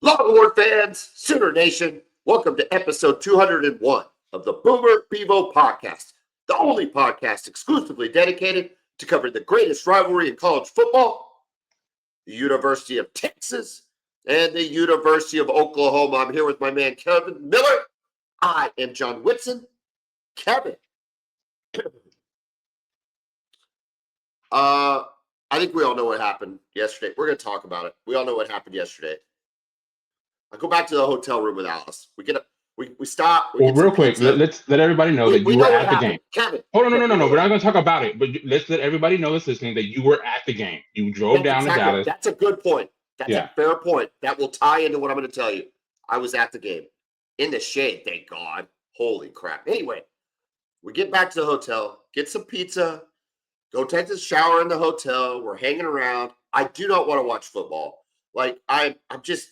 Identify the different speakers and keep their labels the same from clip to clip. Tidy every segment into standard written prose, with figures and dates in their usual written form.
Speaker 1: Longhorn fans, Sooner Nation, welcome to episode 201 of the Bevo Podcast, the only podcast exclusively dedicated to covering the greatest rivalry in college football, the University of Texas and the University of Oklahoma. I'm here with my man, Kevin Miller. I am John Whitson. Kevin, I think we all know what happened yesterday. We're going to talk about it. We all know what happened yesterday. I go back to the hotel room with Alice. We get up. We stop.
Speaker 2: Well, real quick, let's let everybody know that you were at the game.
Speaker 1: Kevin,
Speaker 2: Hold on, no. We're not going to talk about it, but let's let everybody know that's listening that you were at the game. You drove down to Dallas.
Speaker 1: That's a good point. That's a fair point. That will tie into what I'm going to tell you. I was at the game in the shade. Thank God. Holy crap. Anyway, we get back to the hotel, get some pizza, go take a shower in the hotel. We're hanging around. I do not want to watch football. Like I'm just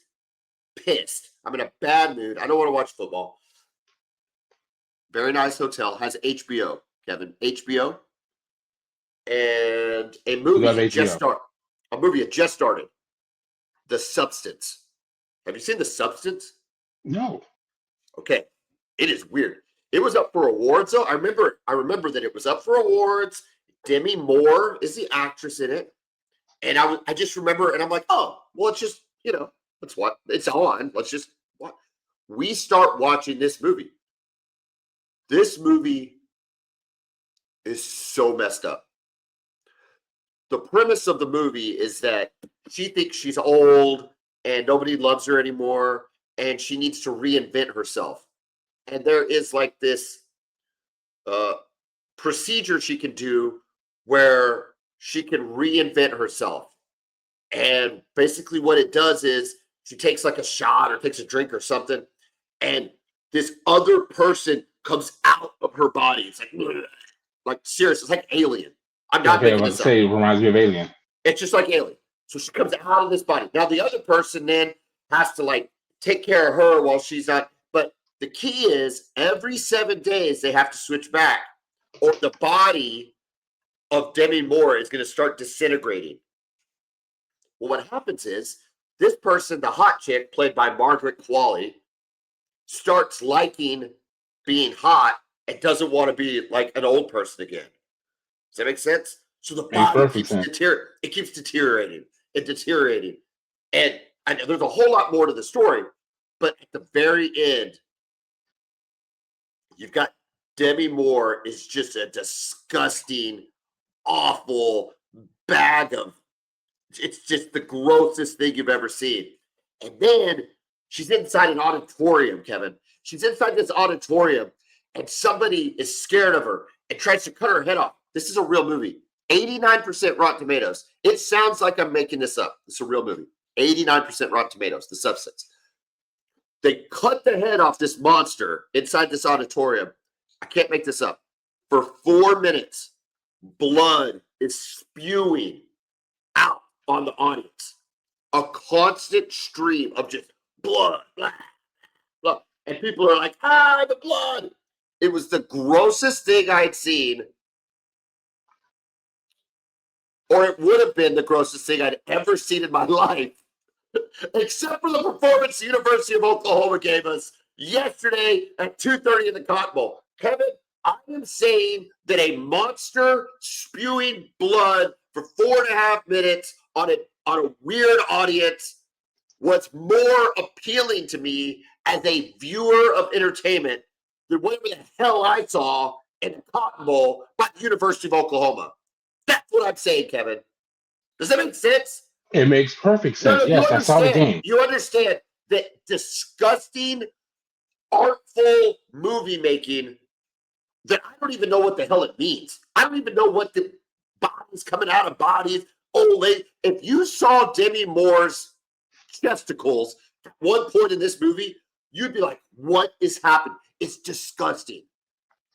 Speaker 1: pissed. I'm in a bad mood. I don't want to watch football. Very nice hotel. Has HBO, Kevin. HBO. And a movie had just started. The Substance. Have you seen The Substance?
Speaker 2: No.
Speaker 1: Okay. It is weird. It was up for awards, though. I remember that it was up for awards. Demi Moore is the actress in it. And I just remember, and I'm like, oh, well, it's just, let's watch. It's on. Let's just watch. We start watching this movie. This movie is so messed up. The premise of the movie is that she thinks she's old and nobody loves her anymore, and she needs to reinvent herself. And there is like this procedure she can do where she can reinvent herself. And basically what it does is she takes like a shot or takes a drink or something, and this other person comes out of her body. It's like serious. It's like Alien. I'm not making this up.
Speaker 2: It reminds me of Alien.
Speaker 1: It's just like Alien. So she comes out of this body. Now the other person then has to like take care of her while she's not. But the key is every 7 days they have to switch back, or the body of Demi Moore is going to start disintegrating. Well, what happens is this person, the hot chick played by Margaret Qualley, starts liking being hot and doesn't want to be like an old person again. Does that make sense? So the body keeps deteriorating and deteriorating. And I know there's a whole lot more to the story, but at the very end, you've got Demi Moore is just a disgusting, awful bag of, it's just the grossest thing you've ever seen. And then she's inside an auditorium, Kevin. She's inside this auditorium, and somebody is scared of her and tries to cut her head off. This is a real movie. 89% Rotten Tomatoes. It sounds like I'm making this up. It's a real movie. 89% Rotten Tomatoes, The Substance. They cut the head off this monster inside this auditorium. I can't make this up. For 4 minutes, blood is spewing out on the audience. A constant stream of just blood. Blah, blah. And people are like, the blood. It was the grossest thing I had seen. Or it would have been the grossest thing I'd ever seen in my life. Except for the performance the University of Oklahoma gave us yesterday at 2:30 in the Cotton Bowl. Kevin, I am saying that a monster spewing blood for 4.5 minutes on a weird audience was more appealing to me as a viewer of entertainment than whatever the hell I saw in the Cotton Bowl by the University of Oklahoma. That's what I'm saying, Kevin. Does that make sense?
Speaker 2: It makes perfect sense. Yes, I saw the game.
Speaker 1: You understand that disgusting, artful movie making that I don't even know what the hell it means. I don't even know what the bodies coming out of bodies. Oh, if you saw Demi Moore's testicles at one point in this movie, you'd be like, what is happening? It's disgusting.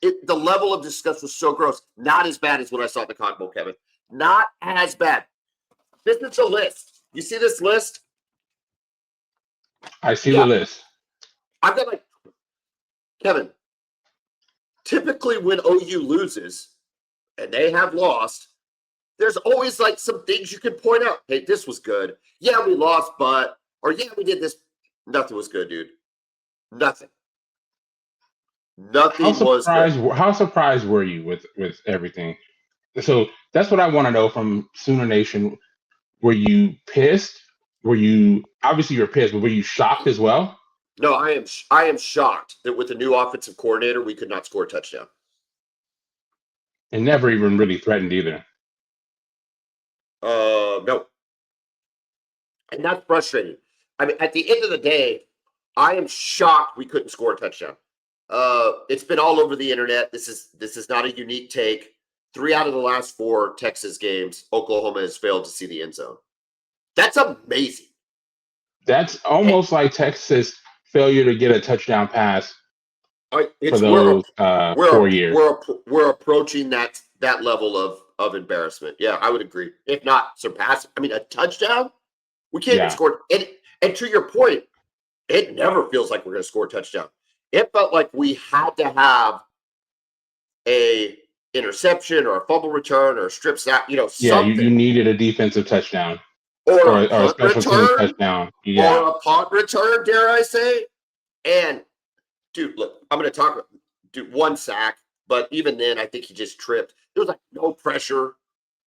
Speaker 1: The level of disgust was so gross. Not as bad as what I saw at the Cotton Bowl, Kevin. Not as bad. This is a list. You see this list?
Speaker 2: I see the list.
Speaker 1: I've got like, Kevin, typically when OU loses, and they have lost, there's always like some things you can point out. Hey, this was good. Yeah, we lost, or yeah, we did this. Nothing was good, dude. Nothing. Nothing was good.
Speaker 2: How surprised were you with everything? So that's what I want to know from Sooner Nation. Were you pissed? Were you obviously you're pissed, but were you shocked as well?
Speaker 1: No, I am shocked that with the new offensive coordinator, we could not score a touchdown.
Speaker 2: And never even really threatened either.
Speaker 1: No. And that's frustrating. I mean, at the end of the day, I am shocked we couldn't score a touchdown. It's been all over the internet. This is not a unique take. 3 out of the last 4 Texas games, Oklahoma has failed to see the end zone. That's amazing.
Speaker 2: That's almost like Texas failure to get a touchdown pass for those 4 years.
Speaker 1: We're approaching that level of embarrassment. Yeah, I would agree. If not surpass, I mean, a touchdown, we can't even score. And to your point, it never feels like we're going to score a touchdown. It felt like we had to have a interception or a fumble return or a strip sack, something.
Speaker 2: You needed a defensive touchdown.
Speaker 1: Or a
Speaker 2: special team touchdown. Yeah.
Speaker 1: Or a punt return, dare I say. And, dude, look, I'm going to talk about, 1 sack, but even then, I think he just tripped. There was, no pressure.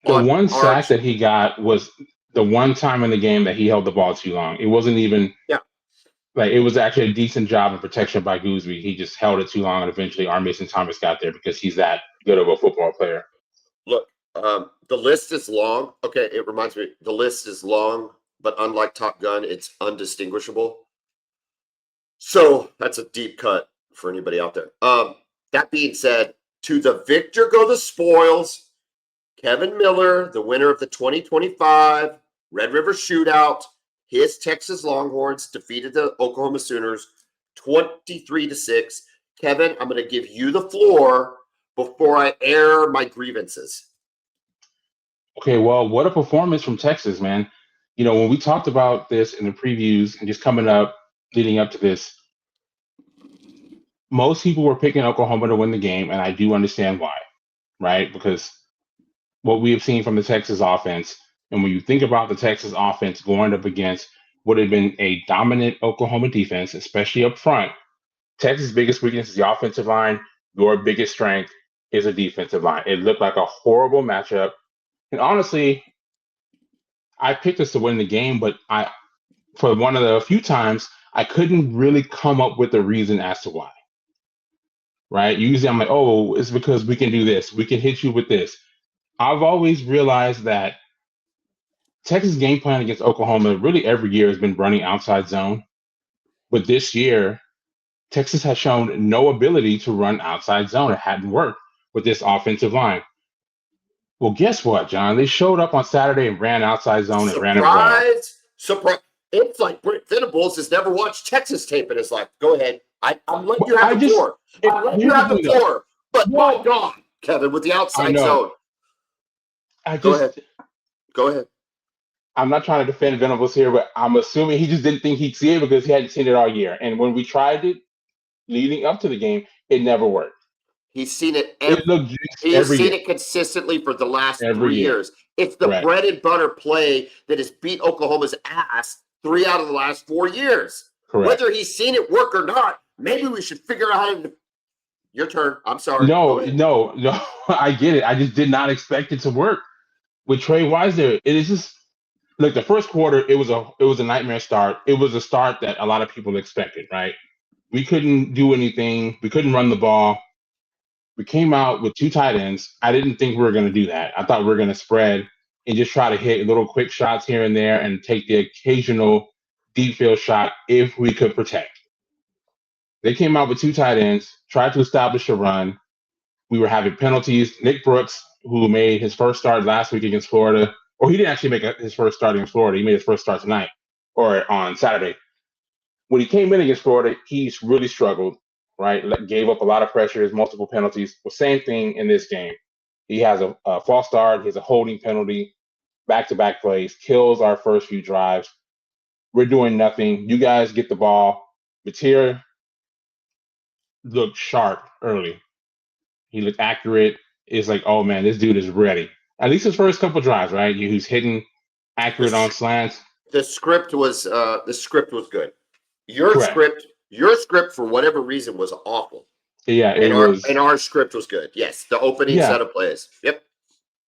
Speaker 2: The one sack that he got was the one time in the game that he held the ball too long. It wasn't even it was actually a decent job of protection by Gooseby. He just held it too long, and eventually our Mason Thomas got there because he's that good of a football player.
Speaker 1: Look, the list is long. Okay, it reminds me, the list is long, but unlike Top Gun, it's undistinguishable. So that's a deep cut for anybody out there. That being said, to the victor go the spoils. Kevin Miller, the winner of the 2025 Red River Shootout, his Texas Longhorns defeated the Oklahoma Sooners 23-6. Kevin, I'm going to give you the floor before I air my grievances.
Speaker 2: Okay, well, what a performance from Texas, man. When we talked about this in the previews and just leading up to this, most people were picking Oklahoma to win the game, and I do understand why, right? Because what we have seen from the Texas offense, and when you think about the Texas offense going up against what had been a dominant Oklahoma defense, especially up front, Texas' biggest weakness is the offensive line. Your biggest strength is a defensive line. It looked like a horrible matchup. And honestly, I picked us to win the game, but for one of the few times, I couldn't really come up with a reason as to why. Right? Usually I'm like, oh, it's because we can do this. We can hit you with this. I've always realized that Texas game plan against Oklahoma really every year has been running outside zone. But this year, Texas has shown no ability to run outside zone. It hadn't worked with this offensive line. Well, guess what, John? They showed up on Saturday and ran outside zone and ran it well.
Speaker 1: Surprise. It's like Brent Venables has never watched Texas tape in his life. Go ahead. I'm letting you have the floor. I'm letting you have the floor. But my God, Kevin, with the outside zone. Go ahead.
Speaker 2: I'm not trying to defend Venables here, but I'm assuming he just didn't think he'd see it because he hadn't seen it all year. And when we tried it leading up to the game, it never worked.
Speaker 1: He's seen it it consistently for the last 3 years. It's the bread and butter play that has beat Oklahoma's ass 3 out of the last 4 years.
Speaker 2: Correct.
Speaker 1: Whether he's seen it work or not, maybe we should figure out how to. Your turn. I'm sorry.
Speaker 2: No. I get it. I just did not expect it to work with Trey Wise there. It is just look. The first quarter, it was a nightmare start. It was a start that a lot of people expected. Right? We couldn't do anything. We couldn't run the ball. We came out with 2 tight ends. I didn't think we were going to do that. I thought we were going to spread and just try to hit little quick shots here and there and take the occasional deep field shot if we could protect. They came out with 2 tight ends, tried to establish a run. We were having penalties. Nick Brooks, who made his first start last week against Florida, or he didn't actually make his first start against Florida. He made his first start tonight or on Saturday. When he came in against Florida, he's really struggled, right? Gave up a lot of pressure, has multiple penalties. Well, same thing in this game. He has a false start. He has a holding penalty, back-to-back plays, kills our first few drives. We're doing nothing. You guys get the ball. Batir looked sharp early. He looked accurate. It's like, oh, man, this dude is ready. At least his first couple drives, right? He's hitting accurate on slants.
Speaker 1: The script was good. Your
Speaker 2: Correct.
Speaker 1: script for whatever reason was awful.
Speaker 2: Yeah,
Speaker 1: And
Speaker 2: it was.
Speaker 1: our script was good. Yes, the opening
Speaker 2: Yeah,
Speaker 1: set of plays. Yep.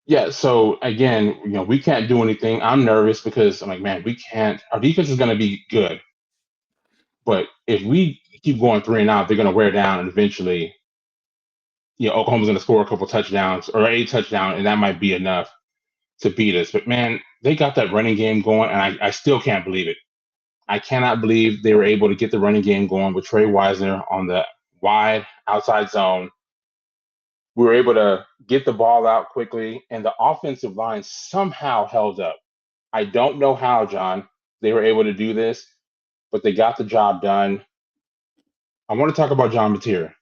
Speaker 2: yeah. So again, we can't do anything. I'm nervous because I'm like, man, we can't. Our defense is going to be good, but if we keep going 3-and-out, they're going to wear down, and eventually, Oklahoma's going to score a couple touchdowns or a touchdown, and that might be enough to beat us. But man, they got that running game going, and I still can't believe it. I cannot believe they were able to get the running game going with Trey Wisner on the wide outside zone. We were able to get the ball out quickly, and the offensive line somehow held up. I don't know how, John, they were able to do this, but they got the job done. I want to talk about John Mateer,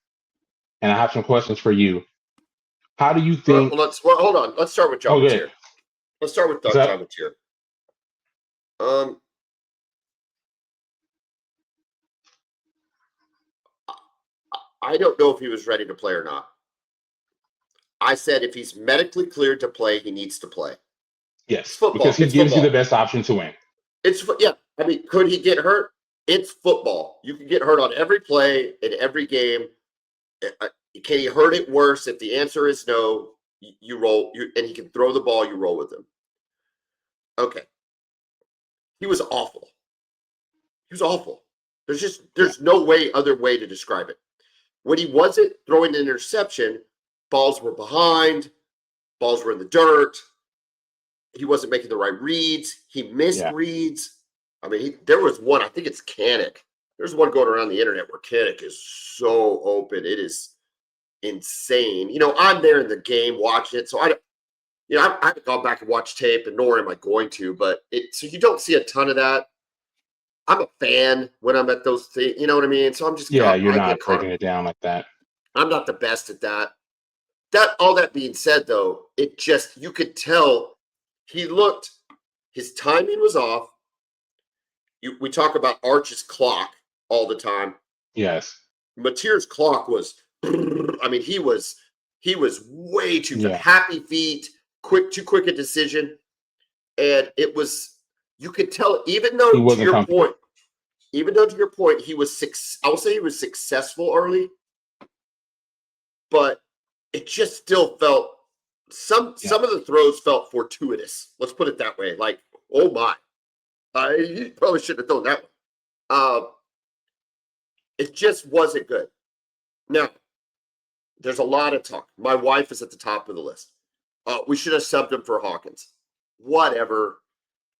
Speaker 2: and I have some questions for you. How do you think?
Speaker 1: Hold on. Let's start with John
Speaker 2: Oh, good.
Speaker 1: Mateer. Let's start with
Speaker 2: What's
Speaker 1: John Mateer. I don't know if he was ready to play or not. I said if he's medically cleared to play, he needs to play.
Speaker 2: Yes,
Speaker 1: it's football.
Speaker 2: because he
Speaker 1: it's
Speaker 2: gives
Speaker 1: football.
Speaker 2: you the best option to win.
Speaker 1: Yeah. I mean, could he get hurt? It's football. You can get hurt on every play in every game. Can he hurt it worse? If the answer is no, you roll. And he can throw the ball. You roll with him. Okay. He was awful. He was awful. There's no other way to describe it. When he wasn't throwing an interception, balls were behind, balls were in the dirt. He wasn't making the right reads. He missed reads. I mean, there was one, I think it's Kanik. There's one going around the internet where Kanik is so open. It is insane. I'm there in the game watching it, so I haven't gone back and watched tape, and nor am I going to, but so you don't see a ton of that. I'm a fan when I'm at those things, you know what I mean? So I'm just
Speaker 2: you're not breaking it down like that.
Speaker 1: I'm not the best at that. All that being said, though, you could tell his timing was off. We talk about Arch's clock all the time.
Speaker 2: Yes.
Speaker 1: Mateer's clock was, I mean, he was way too fast. Happy feet, too quick a decision. And you could tell, even though to your point, I will say he was successful early, but it just still felt, some of the throws felt fortuitous. Let's put it that way. Like, oh my, you probably shouldn't have thrown that one. It just wasn't good. Now, there's a lot of talk. My wife is at the top of the list. We should have subbed him for Hawkins. Whatever.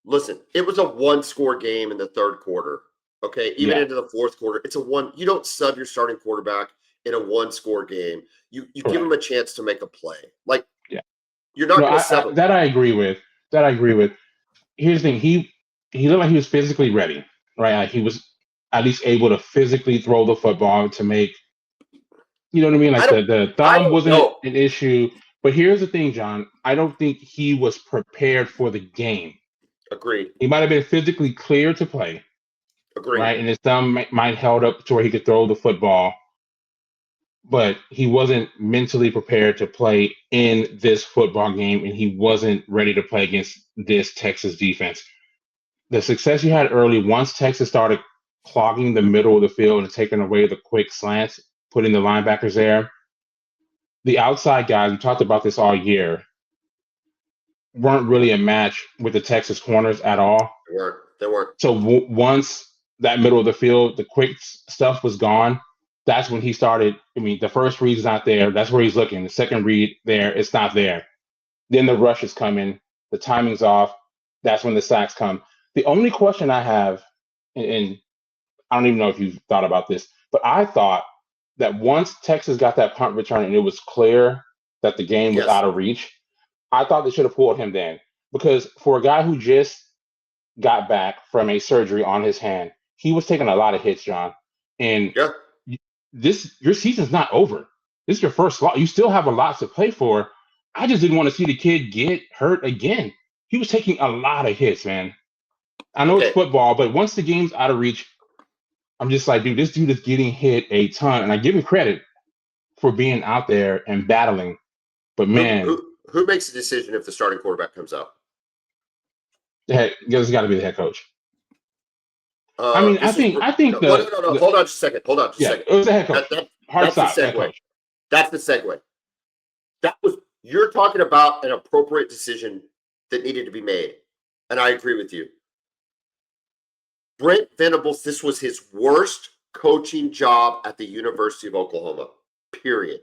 Speaker 1: Listen, it was a one-score game in the third quarter. Okay, even into the fourth quarter, it's a one. You don't sub your starting quarterback in a one-score game. You give him a chance to make a play. Like, you're not going to sub him.
Speaker 2: That I agree with. Here's the thing: he looked like he was physically ready, right? Like he was at least able to physically throw the football to make. You know what I mean? Like the thumb wasn't an issue. But here's the thing, John. I don't think he was prepared for the game.
Speaker 1: Agreed.
Speaker 2: He might have been physically clear to play.
Speaker 1: Agreed.
Speaker 2: Right, and his thumb might held up to where he could throw the football, but he wasn't mentally prepared to play in this football game, and he wasn't ready to play against this Texas defense. The success you had early, once Texas started clogging the middle of the field and taking away the quick slants, putting the linebackers there, the outside guys, we talked about this all year, weren't really a match with the Texas corners at all.
Speaker 1: They weren't.
Speaker 2: So once that middle of the field, the quick stuff was gone. That's when he started. I mean, the first read is not there. That's where he's looking. The second read there, it's not there. Then the rush is coming. The timing's off. That's when the sacks come. The only question I have, and I don't even know if you've thought about this, but I thought that once Texas got that punt return and it was clear that the game was out of reach, I thought they should have pulled him then. Because for a guy who just got back from a surgery on his hand, he was taking a lot of hits, John. And your season's not over. This is your first lot. You still have a lot to play for. I just didn't want to see the kid get hurt again. He was taking a lot of hits, man. I know it's football, but once the game's out of reach, I'm just like, dude, this dude is getting hit a ton. And I give him credit for being out there and battling. But man,
Speaker 1: who makes the decision if the starting quarterback comes out?
Speaker 2: It's got to be the head coach. I mean,
Speaker 1: This is
Speaker 2: I think
Speaker 1: no, no. Hold on just a second. Hold on just a
Speaker 2: yeah,
Speaker 1: second.
Speaker 2: it was a head coach. Hard
Speaker 1: That's the
Speaker 2: stop, head
Speaker 1: segue.
Speaker 2: coach.
Speaker 1: That's the segue. You're talking about an appropriate decision that needed to be made, and I agree with you. Brent Venables, this was his worst coaching job at the University of Oklahoma, period.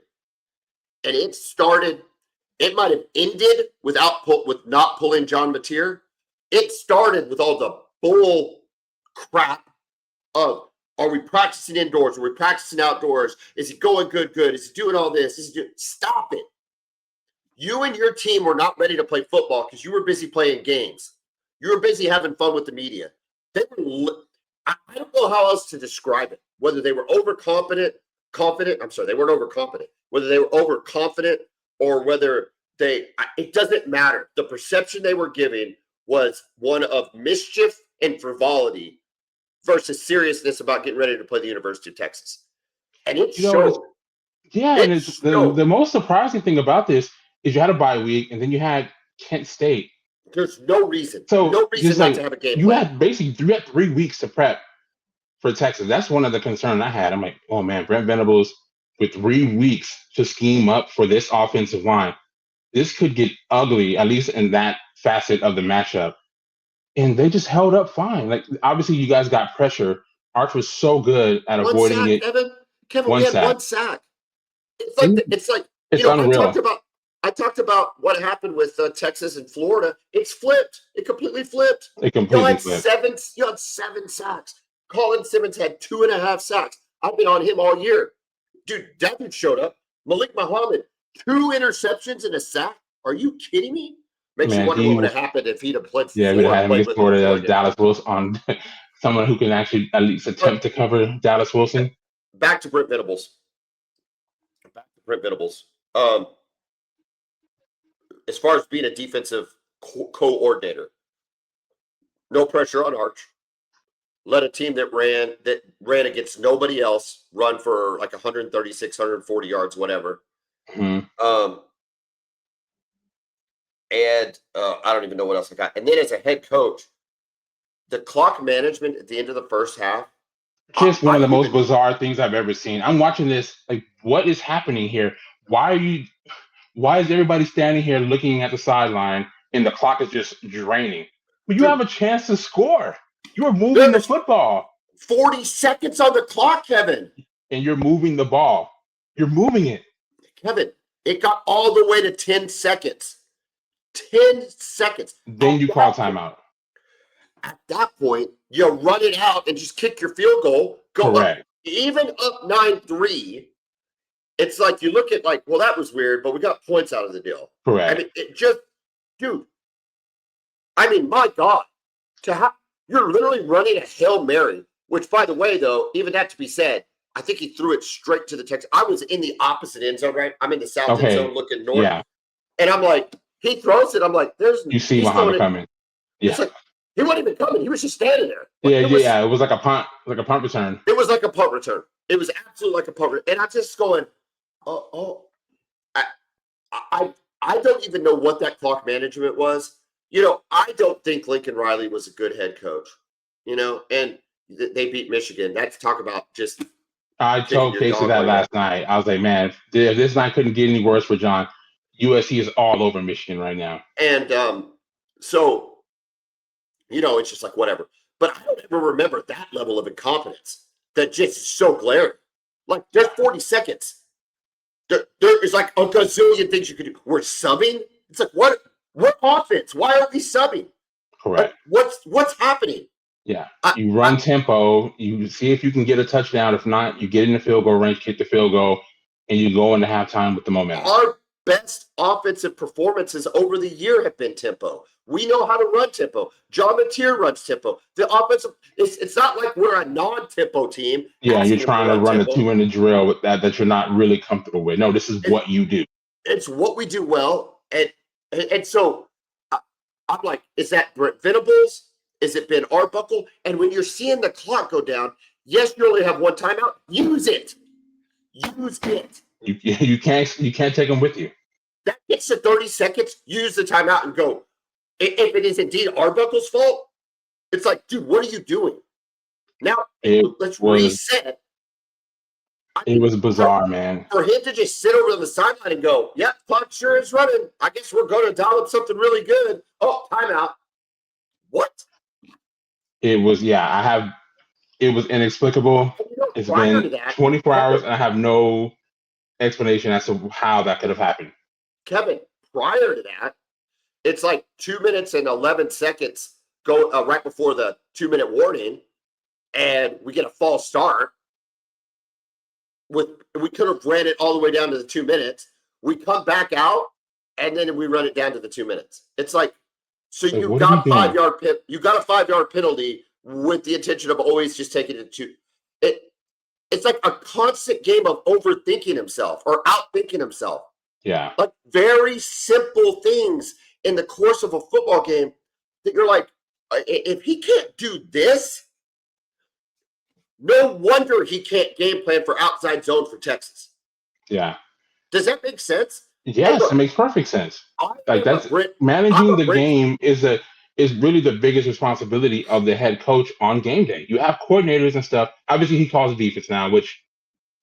Speaker 1: And it might have ended with not pulling John Mateer. It started with all the bull crap of, are we practicing indoors? Are we practicing outdoors? Is he going good? Is he doing all this? Stop it. You and your team were not ready to play football because you were busy playing games. You were busy having fun with the media. I don't know how else to describe it. Whether they were overconfident. They weren't overconfident. Whether they were overconfident or whether it doesn't matter. The perception they were giving was one of mischief and frivolity versus seriousness about getting ready to play the University of Texas. And it showed.
Speaker 2: And it's the most surprising thing about this is you had a bye week and then you had Kent State.
Speaker 1: There's no reason. No reason not to have a game plan.
Speaker 2: You had 3 weeks to prep for Texas. That's one of the concerns I had. I'm like, oh man, Brent Venables with 3 weeks to scheme up for this offensive line. This could get ugly, at least in that facet of the matchup. And they just held up fine. Like, obviously, you guys got pressure. Arch was so good at avoiding it.
Speaker 1: Kevin, we had one sack. It's
Speaker 2: unreal.
Speaker 1: I talked about what happened with Texas and Florida. It's flipped. It completely flipped. You had 7 sacks. Colin Simmons had 2.5 sacks. I've been on him all year. Dude, that dude showed up. Malik Muhammad, 2 interceptions and a sack. Are you kidding me? Makes you wonder what would have happened if he'd have played.
Speaker 2: Yeah, we'd have had him against Florida. Dallas Wilson on someone who can actually at least attempt to cover Dallas Wilson.
Speaker 1: Back to Brent Venables. As far as being a defensive coordinator, no pressure on Arch. Let a team that ran against nobody else run for like 136, 140 yards, whatever.
Speaker 2: Mm-hmm.
Speaker 1: And I don't even know what else I got. And then as a head coach, the clock management at the end of the first half.
Speaker 2: Just one of the most bizarre things I've ever seen. I'm watching this, like, what is happening here? Why is everybody standing here looking at the sideline and the clock is just draining? But you have a chance to score. You are moving the football.
Speaker 1: 40 seconds on the clock, Kevin.
Speaker 2: And you're moving the ball. You're moving it.
Speaker 1: Kevin, it got all the way to 10 seconds. 10 seconds.
Speaker 2: Then you call timeout.
Speaker 1: At that point, you run it out and just kick your field goal.
Speaker 2: Correct.
Speaker 1: Even up 9-3, it's like you look at like, well, that was weird, but we got points out of the deal.
Speaker 2: Correct.
Speaker 1: I mean, dude. I mean, my God, you're literally running a Hail Mary, which, by the way, though, even that to be said, I think he threw it straight to the Texas. I was in the opposite end zone, right? I'm in the south end zone looking north.
Speaker 2: Yeah.
Speaker 1: And I'm like, he throws it. I'm like,
Speaker 2: you see Muhammad coming. Yeah.
Speaker 1: It's like, he wasn't even coming. He was just standing there.
Speaker 2: It was like a punt return.
Speaker 1: It was like a punt return. It was absolutely like a punt return. And I'm just going, I don't even know what that clock management was. I don't think Lincoln Riley was a good head coach, and they beat Michigan. That's talk about just.
Speaker 2: I told Casey that last night. I was like, man, if this night couldn't get any worse for John, USC is all over Michigan right now.
Speaker 1: And so, it's just like whatever. But I don't ever remember that level of incompetence that just is so glaring. Like, there's 40 seconds. There is like a gazillion things you could do. We're subbing. It's like, what offense? Why are we subbing?
Speaker 2: Correct.
Speaker 1: Like, what's happening?
Speaker 2: Yeah. You run tempo. You see if you can get a touchdown. If not, you get in the field goal range, kick the field goal, and you go into halftime with the momentum.
Speaker 1: Our best offensive performances over the year have been tempo. We know how to run tempo. John Mateer runs tempo. The offensive, it's not like we're a non-tempo team.
Speaker 2: Yeah, you're trying to run a 2-minute drill with that you're not really comfortable with. No, this is what you do.
Speaker 1: It's what we do well. And so I'm like, is that Brent Venables? Is it Ben Arbuckle? And when you're seeing the clock go down, yes, you only have one timeout. Use it. Use it.
Speaker 2: You can't take them with you.
Speaker 1: That gets to 30 seconds. Use the timeout and go. If it is indeed Arbuckle's fault, it's like, dude, what are you doing? Now let's
Speaker 2: was
Speaker 1: reset.
Speaker 2: it was bizarre, man.
Speaker 1: For him to just sit over on the sideline and go, "Yep, clock sure is running. I guess we're going to dial up something really good." Oh, timeout. What?
Speaker 2: It was it was inexplicable. It's
Speaker 1: Prior
Speaker 2: been
Speaker 1: to that,
Speaker 2: 24 hours, and I have no explanation as to how that could have happened.
Speaker 1: Kevin, prior to that, it's like 2 minutes and 11 seconds go right before the 2-minute warning, and we get a false start. We could have ran it all the way down to the 2 minutes. We come back out, and then we run it down to the 2 minutes. It's like, so you got a 5-yard penalty with the intention of always just taking it to it's like a constant game of overthinking himself or outthinking himself.
Speaker 2: Yeah.
Speaker 1: Like very simple things in the course of a football game that you're like, if he can't do this, no wonder he can't game plan for outside zone for Texas.
Speaker 2: Yeah.
Speaker 1: Does that make sense?
Speaker 2: Yes, it makes perfect sense. Like managing the game is really the biggest responsibility of the head coach on game day. You have coordinators and stuff. Obviously, he calls defense now, which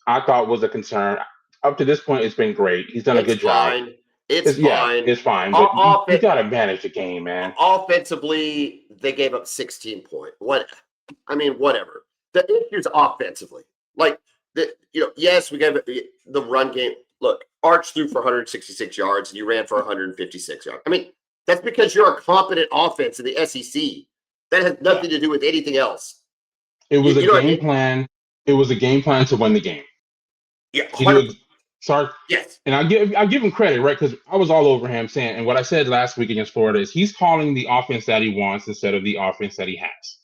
Speaker 2: I thought was a concern. Up to this point, it's been great. He's done a good job.
Speaker 1: It's fine.
Speaker 2: It's fine. But you got to manage the game, man.
Speaker 1: Offensively, they gave up 16 points. Whatever. The issues offensively, yes, we gave it the run game. Look, Arch threw for 166 yards, and you ran for 156 yards. I mean, that's because you're a competent offense in the SEC. That has nothing to do with anything else.
Speaker 2: It was a game plan. It was a game plan to win the game.
Speaker 1: Yeah,
Speaker 2: Sorry.
Speaker 1: Yes.
Speaker 2: And I give him credit, right? Because I was all over him saying, and what I said last week against Florida is he's calling the offense that he wants instead of the offense that he has.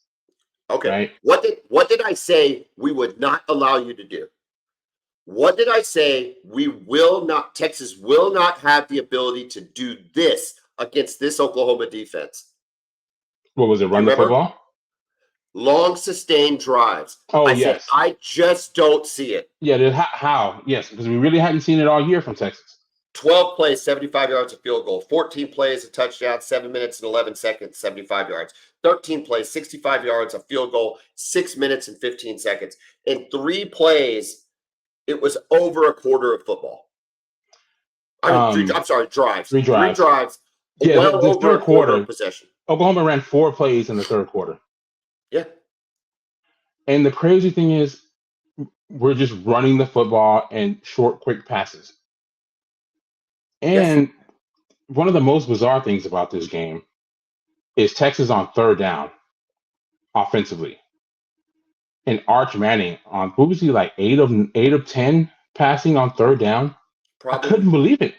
Speaker 1: Okay.
Speaker 2: Right?
Speaker 1: What did I say we would not allow you to do? What did I say? Texas will not have the ability to do this against this Oklahoma defense.
Speaker 2: What was it? Run the football?
Speaker 1: Long sustained drives.
Speaker 2: Oh,
Speaker 1: yes. I just don't see it.
Speaker 2: Yeah, how? Yes, because we really hadn't seen it all year from Texas.
Speaker 1: 12 plays, 75 yards, a field goal. 14 plays, a touchdown, 7 minutes and 11 seconds, 75 yards. 13 plays, 65 yards, a field goal, 6 minutes and 15 seconds. In 3 plays, it was over a quarter of football. Drives.
Speaker 2: 3 drives.
Speaker 1: 3 drives.
Speaker 2: Yeah, the third quarter
Speaker 1: possession.
Speaker 2: Oklahoma ran 4 plays in the third quarter.
Speaker 1: Yeah.
Speaker 2: And the crazy thing is, we're just running the football and short, quick passes. And one of the most bizarre things about this game is Texas on third down offensively. And Arch Manning on, what was he, like 8 of 10 passing on third down? Probably. I couldn't believe it.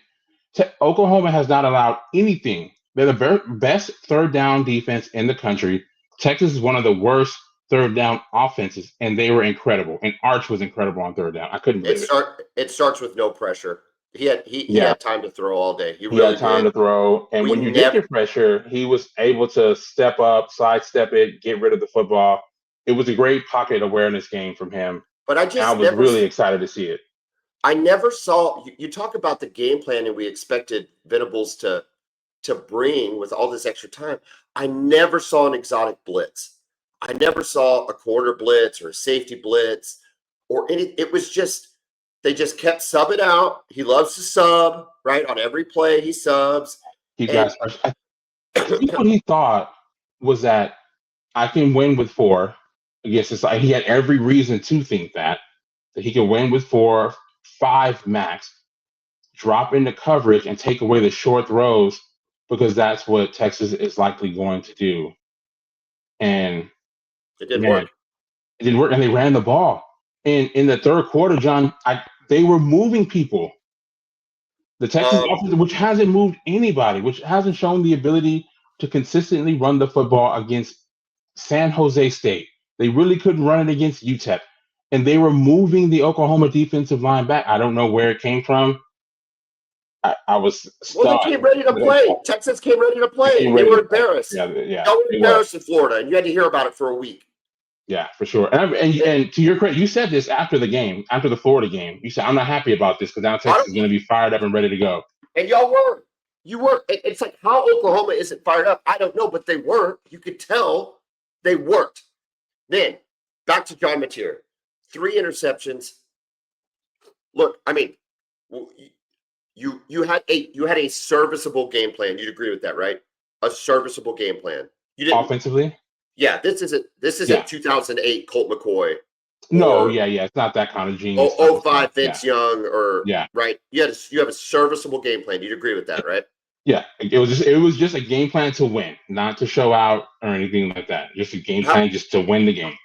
Speaker 2: Oklahoma has not allowed anything. They're the best third down defense in the country. Texas is one of the worst third down offenses, and they were incredible. And Arch was incredible on third down. I couldn't believe it.
Speaker 1: It starts with no pressure. He had time to throw all day. He
Speaker 2: had time to throw. And when you did get pressure, he was able to step up, sidestep it, get rid of the football. It was a great pocket awareness game from him.
Speaker 1: But I
Speaker 2: was really excited to see it.
Speaker 1: I never saw you talk about the game plan and we expected Venables to bring with all this extra time. I never saw an exotic blitz. I never saw a corner blitz or a safety blitz or any. It was just they just kept subbing out. He loves to sub, right? On every play he subs.
Speaker 2: I think what he thought was that I can win with 4. I guess it's like he had every reason to think that he could win with 4, 5 max, drop into coverage and take away the short throws because that's what Texas is likely going to do. And
Speaker 1: it didn't work.
Speaker 2: It didn't work, and they ran the ball. And in the third quarter, John, they were moving people. The Texas offense, which hasn't moved anybody, which hasn't shown the ability to consistently run the football against San Jose State. They really couldn't run it against UTEP. And they were moving the Oklahoma defensive line back. I don't know where it came from. I was stunned.
Speaker 1: Well, they came ready to play. Texas came ready to play. They were embarrassed.
Speaker 2: Yeah.
Speaker 1: They were embarrassed in Florida, and you had to hear about it for a week.
Speaker 2: Yeah, for sure. And to your credit, you said this after the game, after the Florida game. You said, I'm not happy about this because now Texas is going to be fired up and ready to go.
Speaker 1: And y'all were. You were. It's like how Oklahoma isn't fired up. I don't know, but they weren't. You could tell they weren't. Then back to John Mateer. 3 interceptions. Look, I mean, you had a serviceable game plan. You'd agree with that, right? A serviceable game plan. You didn't
Speaker 2: Offensively?
Speaker 1: Yeah, this isn't
Speaker 2: Yeah.
Speaker 1: 2008 Colt McCoy
Speaker 2: No,
Speaker 1: or
Speaker 2: yeah. It's not that kind of genius type of
Speaker 1: 05
Speaker 2: stuff.
Speaker 1: Vince Young or
Speaker 2: Yeah.
Speaker 1: right. You have a serviceable game plan. You'd agree with that, right?
Speaker 2: Yeah. It was just a game plan to win, not to show out or anything like that. Just a game plan just to win the game.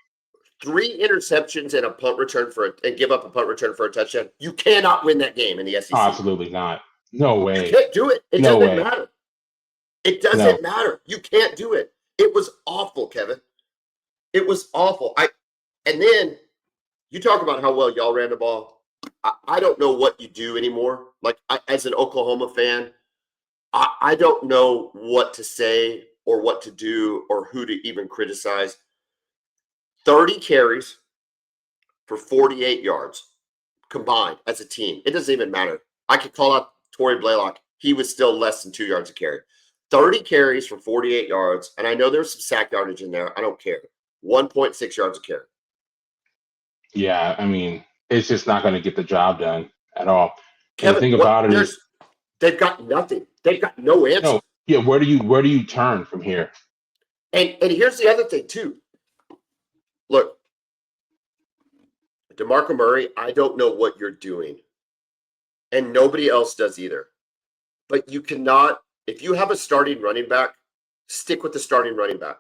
Speaker 1: 3 interceptions and a punt return and give up a punt return for a touchdown. You cannot win that game in the SEC.
Speaker 2: Oh, absolutely not. No way.
Speaker 1: You can't do it. It
Speaker 2: No
Speaker 1: doesn't
Speaker 2: way.
Speaker 1: matter. It doesn't matter. You can't do it. It was awful, Kevin. It was awful. And then you talk about how well y'all ran the ball. I don't know what you do anymore. Like, as an Oklahoma fan, I don't know what to say or what to do or who to even criticize. 30 carries for 48 yards combined as a team. It doesn't even matter. I could call out Torrey Blaylock. He was still less than 2 yards a carry. 30 carries for 48 yards. And I know there's some sack yardage in there. I don't care. 1.6 yards a carry.
Speaker 2: Yeah, I mean, it's just not going to get the job done at all.
Speaker 1: Kevin,
Speaker 2: the thing about it is
Speaker 1: they've got nothing. They've got no answer.
Speaker 2: No, yeah, where do you turn from here?
Speaker 1: And here's the other thing too. Look, DeMarco Murray, I don't know what you're doing. And nobody else does either. But you cannot, if you have a starting running back, stick with the starting running back.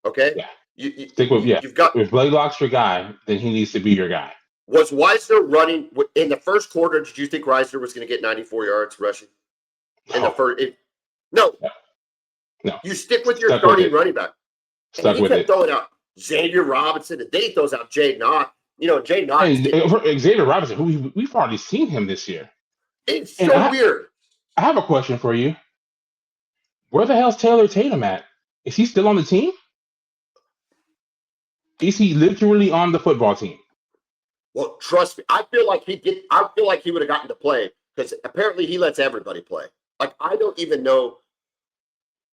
Speaker 1: Okay?
Speaker 2: Yeah. Stick with if Blaylock's your guy, then he needs to be your guy.
Speaker 1: Was Wisner running in the first quarter? Did you think Wisner was going to get 94 yards rushing? In the first, no. You stick with your starting running back.
Speaker 2: Stuck with it.
Speaker 1: Throwing out Xavier Robinson, and then he throws out Jay Knott. Jay Knott.
Speaker 2: Xavier Robinson, who we've already seen him this year.
Speaker 1: It's so weird.
Speaker 2: I have a question for you. Where the hell's Taylor Tatum at? Is he still on the team? Is he literally on the football team?
Speaker 1: Well, trust me. I feel like he would have gotten to play because apparently he lets everybody play. Like, I don't even know.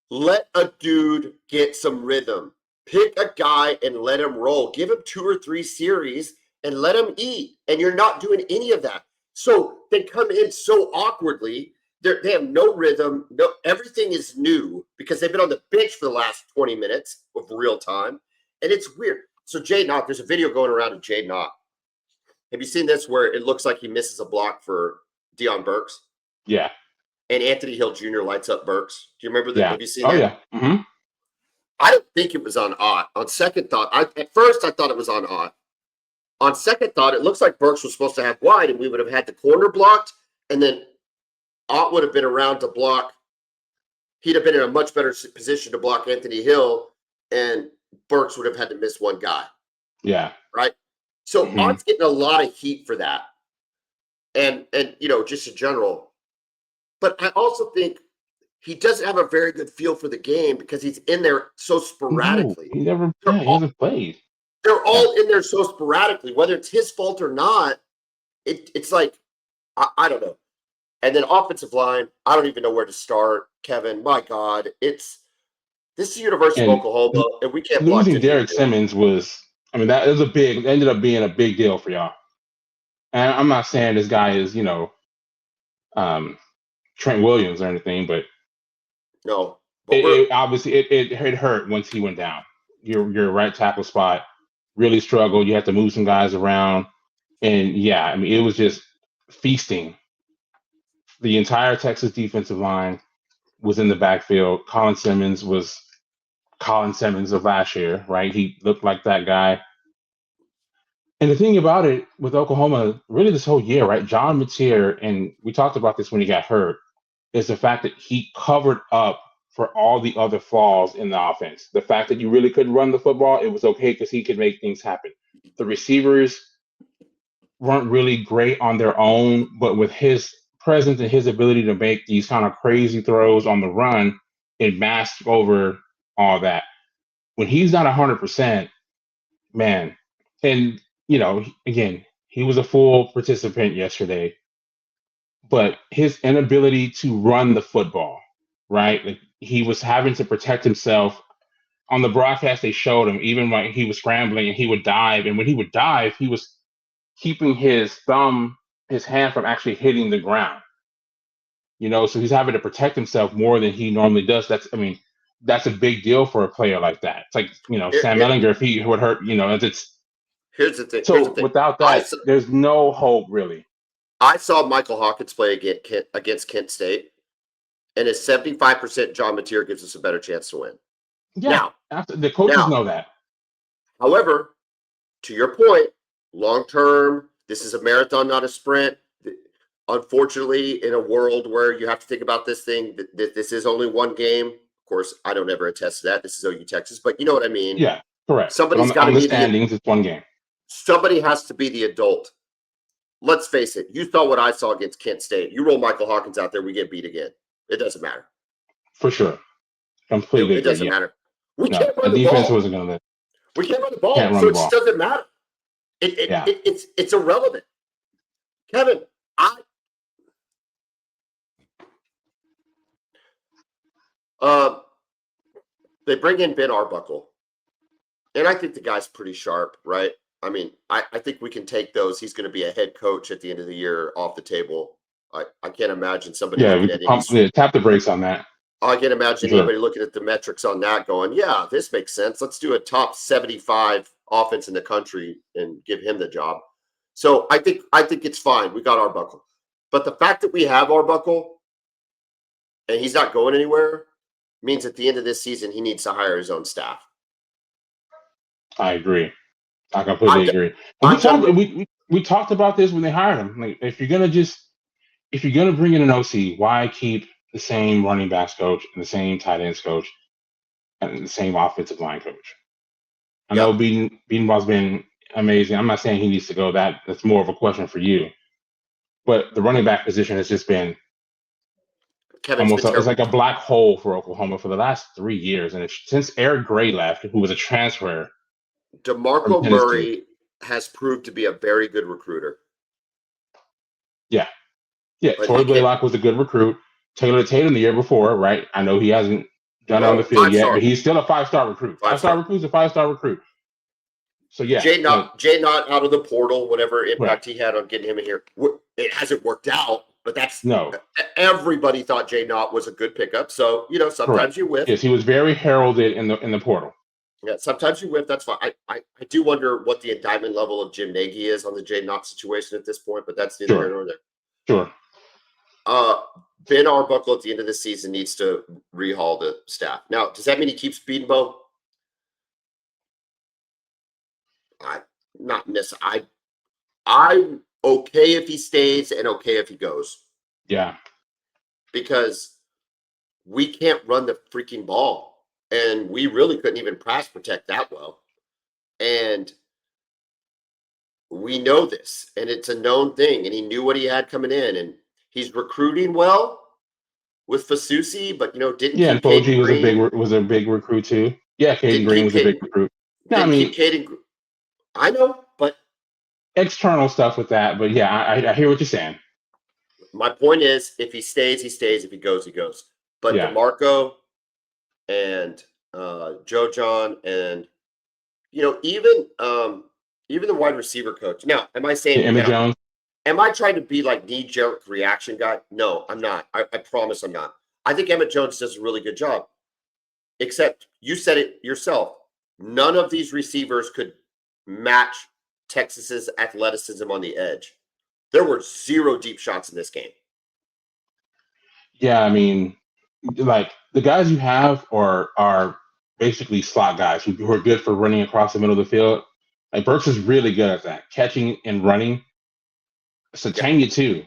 Speaker 1: Let a dude get some rhythm. Pick a guy and let him roll. Give him 2 or 3 series and let him eat. And you're not doing any of that. So they come in so awkwardly. They have no rhythm. Everything is new because they've been on the bench for the last 20 minutes of real time. And it's weird. So Jay Knott, there's a video going around of Jay Knott. Have you seen this where it looks like he misses a block for Deion Burks?
Speaker 2: Yeah.
Speaker 1: And Anthony Hill Jr. lights up Burks. Do you remember that?
Speaker 2: Yeah.
Speaker 1: Have you seen that?
Speaker 2: Yeah. Mm-hmm.
Speaker 1: I don't think it was on Ott. On second thought, at first I thought it was on Ott. On second thought, it looks like Burks was supposed to have wide, and we would have had the corner blocked, and then Ott would have been around to block. He'd have been in a much better position to block Anthony Hill, and Burks would have had to miss one guy.
Speaker 2: Yeah.
Speaker 1: Right? So Ott's getting a lot of heat for that. And just in general. But I also think he doesn't have a very good feel for the game because he's in there so sporadically.
Speaker 2: He hasn't played.
Speaker 1: They're all in there so sporadically, whether it's his fault or not. It's like, I don't know. And then offensive line, I don't even know where to start, Kevin. My God, this is the University of Oklahoma, and we can't block
Speaker 2: losing Derek Simmons that was ended up being a big deal for y'all. And I'm not saying this guy is, Trent Williams or anything, but
Speaker 1: no.
Speaker 2: It hurt once he went down. Your right tackle spot really struggled. You had to move some guys around, and it was just feasting. The entire Texas defensive line was in the backfield. Colin Simmons was Colin Simmons of last year, right? He looked like that guy. And the thing about it with Oklahoma, really this whole year, right? John Mateer, and we talked about this when he got hurt, is the fact that he covered up for all the other flaws in the offense. The fact that you really couldn't run the football, it was okay because he could make things happen. The receivers weren't really great on their own, but with his presence and his ability to make these kind of crazy throws on the run, it masked over all that. When he's not 100%, man, and again, he was a full participant yesterday, but his inability to run the football, right? Like, he was having to protect himself on the broadcast they showed him even when he was scrambling and he would dive, and when he would dive, he was keeping his hand from actually hitting the ground. So he's having to protect himself more than he normally does. That's a big deal for a player like that. It's like, Sam Ellinger, if he would hurt, it's.
Speaker 1: Here's the thing.
Speaker 2: So without that, there's no hope really.
Speaker 1: I saw Michael Hawkins play against Kent State, and his 75% John Mateer gives us a better chance to win.
Speaker 2: Yeah, the coaches know that.
Speaker 1: However, to your point, long term, this is a marathon, not a sprint. Unfortunately, in a world where you have to think about this thing, this is only one game. Of course, I don't ever attest to that. This is OU Texas, but you know what I mean.
Speaker 2: Yeah, correct.
Speaker 1: Somebody's got to
Speaker 2: be
Speaker 1: the
Speaker 2: standings. It's one game.
Speaker 1: Somebody has to be the adult. Let's face it. You saw what I saw against Kent State. You roll Michael Hawkins out there, we get beat again. It doesn't matter.
Speaker 2: For sure, completely.
Speaker 1: It doesn't matter. We can't run
Speaker 2: the
Speaker 1: the
Speaker 2: defense
Speaker 1: ball.
Speaker 2: wasn't going to.
Speaker 1: We can't run the ball, so it just doesn't matter. It's irrelevant. Kevin, they bring in Ben Arbuckle, and I think the guy's pretty sharp, right? I mean, I think we can take those. He's going to be a head coach at the end of the year off the table. I can't imagine somebody looking at
Speaker 2: tap the brakes on that.
Speaker 1: I can't imagine anybody looking at the metrics on that going, yeah, this makes sense. Let's do a top 75 offense in the country and give him the job. So I think it's fine. We got Arbuckle. But the fact that we have Arbuckle and he's not going anywhere means at the end of this season he needs to hire his own staff.
Speaker 2: I agree. I completely agree. We talked about this when they hired him. Like, if you're gonna bring in an OC, why keep the same running backs coach and the same tight ends coach and the same offensive line coach? I know Bedenbaugh's been amazing. I'm not saying he needs to go. That's more of a question for you. But the running back position has just been it's like a black hole for Oklahoma for the last 3 years. And since Eric Gray left, who was a transfer,
Speaker 1: DeMarco Murray has proved to be a very good recruiter.
Speaker 2: Yeah. Torrey Blaylock was a good recruit. Taylor Tatum the year before, right? I know he hasn't done it on the field yet, but he's still a 5-star recruit. 5-star recruit's a 5-star recruit. So yeah,
Speaker 1: Jay Knott out of the portal, whatever impact he had on getting him in here, it hasn't worked out. But everybody thought Jay Knott was a good pickup. So sometimes you whiff.
Speaker 2: Yes, he was very heralded in the portal.
Speaker 1: Yeah, sometimes you whiff. That's fine. I do wonder what the indictment level of Jim Nagy is on the Jay Knott situation at this point, but that's neither here nor there.
Speaker 2: Sure.
Speaker 1: Ben Arbuckle at the end of the season needs to rehaul the staff. Now, does that mean he keeps Bedenbaugh? I'm okay if he stays and okay if he goes.
Speaker 2: Yeah.
Speaker 1: Because we can't run the freaking ball. And we really couldn't even pass protect that well. And we know this. And it's a known thing. And he knew what he had coming in. And he's recruiting well with Fasusi, but didn't.
Speaker 2: Yeah, and Foji was a big recruit too. Yeah, Caden Green was a big recruit. No, I mean,
Speaker 1: I know, but
Speaker 2: external stuff with that. But yeah, I hear what you're saying.
Speaker 1: My point is, if he stays, he stays. If he goes, he goes. But DeMarco and Joe John and even the wide receiver coach. Now, am I saying
Speaker 2: Emmett Jones?
Speaker 1: Am I trying to be like knee-jerk reaction guy? No, I'm not. I promise I'm not. I think Emmett Jones does a really good job. Except you said it yourself. None of these receivers could match Texas's athleticism on the edge. There were 0 deep shots in this game.
Speaker 2: Yeah, I mean, like the guys you have are basically slot guys who are good for running across the middle of the field. Like Burks is really good at that, catching and running. Satania too,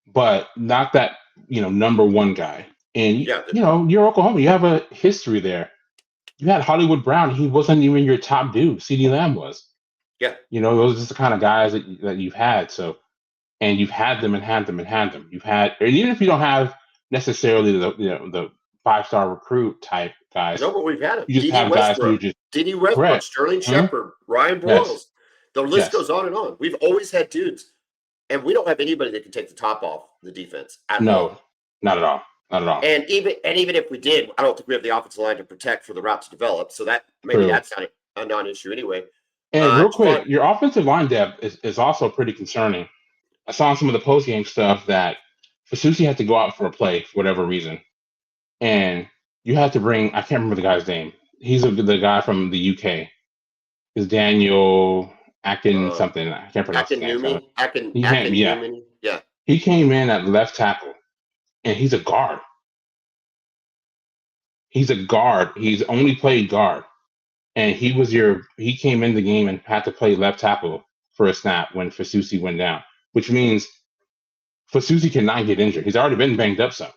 Speaker 2: but not that number one guy. And you're Oklahoma. You have a history there. You had Hollywood Brown. He wasn't even your top dude. CeeDee Lamb was.
Speaker 1: Yeah.
Speaker 2: Those are just the kind of guys that you've had. So, and you've had them and had them and had them. You've had, and even if you don't have necessarily the 5-star recruit type guys.
Speaker 1: No, but we've had them.
Speaker 2: You just have guys who just
Speaker 1: D.D. Westbrook, Sterling Shepard, Ryan Broyles.
Speaker 2: Yes.
Speaker 1: The list goes on and on. We've always had dudes. And we don't have anybody that can take the top off the defense at all.
Speaker 2: No, not at all. Not at all.
Speaker 1: And even if we did, I don't think we have the offensive line to protect for the route to develop. So that maybe
Speaker 2: True.
Speaker 1: that's not a non-issue anyway.
Speaker 2: And real quick,
Speaker 1: Javon,
Speaker 2: your offensive line depth is also pretty concerning. I saw some of the post game stuff that Fasusi had to go out for a play for whatever reason, and you had to bring, I can't remember the guy's name. He's the guy from the UK. Is Daniel Akin something? I can't pronounce his name. So
Speaker 1: Akin
Speaker 2: yeah,
Speaker 1: Newman. Yeah.
Speaker 2: he came in at left tackle, and he's a guard. He's a guard. He's only played guard, and he came in the game and had to play left tackle for a snap when Fasusi went down, which means Fasusi cannot get injured. He's already been banged up some.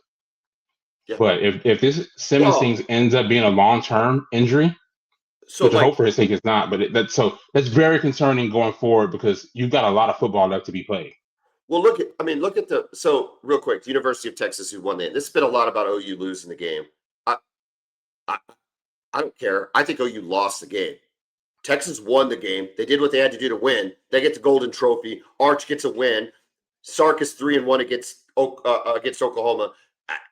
Speaker 1: Yeah.
Speaker 2: But if this Simmons thing ends up being a long-term injury, which I hope for his sake it's not, but that's very concerning going forward because you've got a lot of football left to be played.
Speaker 1: Well, so real quick, the University of Texas who won that. This has been a lot about OU losing the game. I don't care. I think OU lost the game. Texas won the game. They did what they had to do to win. They get the golden trophy. Arch gets a win. Sark is 3-1 against Oklahoma.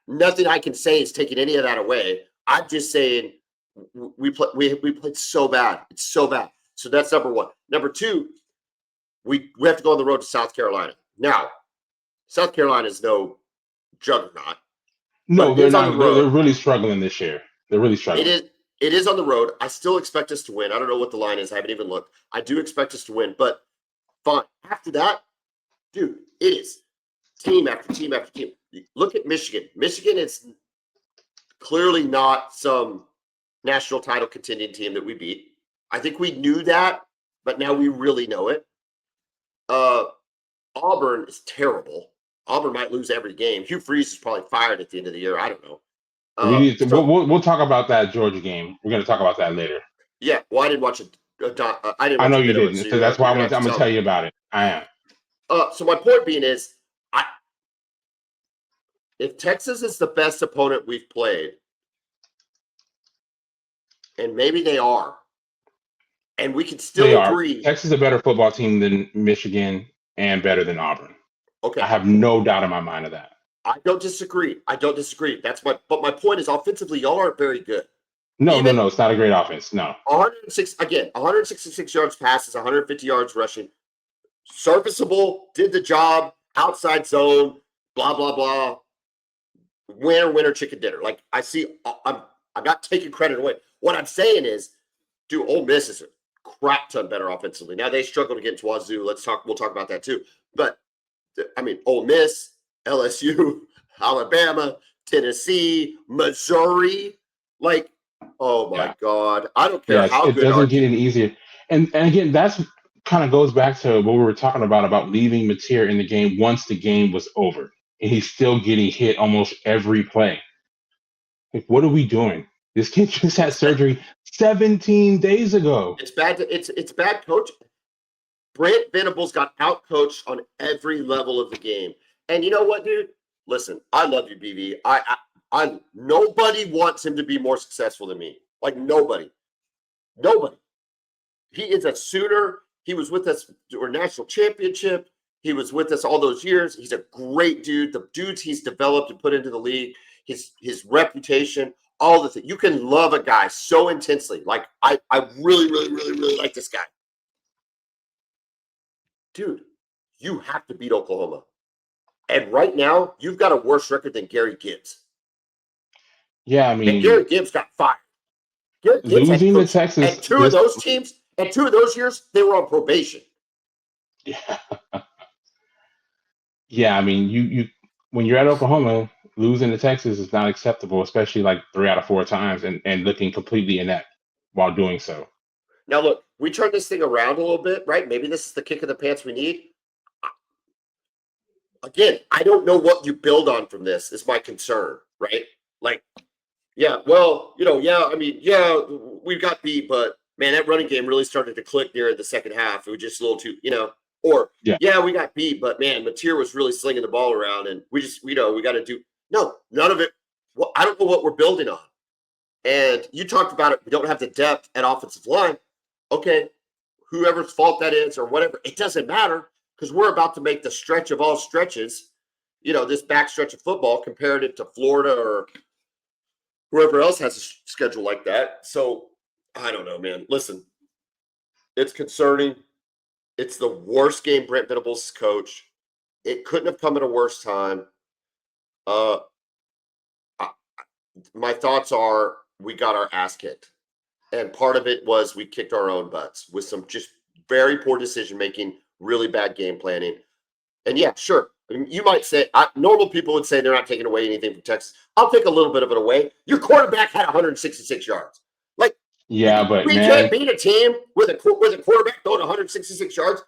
Speaker 1: Nothing I can say is taking any of that away. I'm just saying we played so bad. It's so bad. So that's number one. Number two, we have to go on the road to South Carolina. Now, South Carolina is no juggernaut.
Speaker 2: No, they're not. They're really struggling this year. They're really struggling.
Speaker 1: It is on the road. I still expect us to win. I don't know what the line is. I haven't even looked. I do expect us to win, but fine. After that, dude, it is team after team after team. Look at Michigan. Michigan is clearly not some national title contending team that we beat. I think we knew that, but now we really know it. Auburn is terrible. Auburn might lose every game. Hugh Freeze is probably fired at the end of the year. I don't know.
Speaker 2: We'll talk about that Georgia game. We're going to talk about that later.
Speaker 1: Yeah, well, I didn't watch it.
Speaker 2: I know you didn't, so that's why I'm going to tell you about it. I am.
Speaker 1: So my point being is, if Texas is the best opponent we've played, and maybe they are, and we can still agree.
Speaker 2: Texas is a better football team than Michigan and better than Auburn.
Speaker 1: Okay.
Speaker 2: I have no doubt in my mind of that.
Speaker 1: I don't disagree. But my point is, offensively, y'all aren't very good.
Speaker 2: No. It's not a great offense. No.
Speaker 1: 166 yards passes, 150 yards rushing. Serviceable, did the job, outside zone, blah, blah, blah. Winner, chicken dinner. Like, I'm not taking credit away. What I'm saying is, dude, Ole Miss is a crap ton better offensively. Now, they struggled against Wazoo. We'll talk about that too. But, I mean, Ole Miss, LSU, Alabama, Tennessee, Missouri. Like, oh my God. I don't care how good
Speaker 2: it doesn't get any easier. And again, that's kind of goes back to what we were talking about leaving Mateer in the game once the game was over. And he's still getting hit almost every play. Like, what are we doing? This kid just had surgery 17 days ago.
Speaker 1: It's bad. It's bad coaching. Brent Venables got out-coached on every level of the game. And you know what, dude? Listen, I love you, BV. I nobody wants him to be more successful than me. Like, nobody. He is a Sooner. He was with us for national championship. He was with us all those years. He's a great dude. The dudes he's developed and put into the league, his reputation, all the things. You can love a guy so intensely. Like, I really, really, really, really like this guy. Dude, you have to beat Oklahoma. And right now, you've got a worse record than Gary Gibbs.
Speaker 2: Yeah, I mean,
Speaker 1: and Gary Gibbs got fired. Gary Gibbs
Speaker 2: losing to Texas,
Speaker 1: and two of those teams, and 2 of those years, they were on probation.
Speaker 2: Yeah, yeah. I mean, you when you're at Oklahoma, losing to Texas is not acceptable, especially like 3 out of 4 times, and looking completely inept while doing so.
Speaker 1: Now, look, we turned this thing around a little bit, right? Maybe this is the kick of the pants we need. Again, I don't know what you build on from this is my concern, right? Like, yeah, well, I mean, we got beat, but man, that running game really started to click near the second half. It was just a little too, we got beat, but man, Mateer was really slinging the ball around, and we just, we got to do none of it. Well, I don't know what we're building on. And you talked about it. We don't have the depth at offensive line. Okay, whoever's fault that is or whatever, it doesn't matter because we're about to make the stretch of all stretches. this backstretch of football, compared it to Florida or whoever else has a schedule like that. So I don't know, man. Listen, it's concerning. It's the worst game Brent Venables has coached. It couldn't have come at a worse time. My thoughts are we got our ass kicked. And part of it was we kicked our own butts with some just very poor decision making, really bad game planning. And yeah, sure. You might say, normal people would say they're not taking away anything from Texas. I'll take a little bit of it away. Your quarterback had 166 yards. Like,
Speaker 2: Yeah, but
Speaker 1: we
Speaker 2: man,
Speaker 1: can't beat a team with a quarterback throwing 166 yards.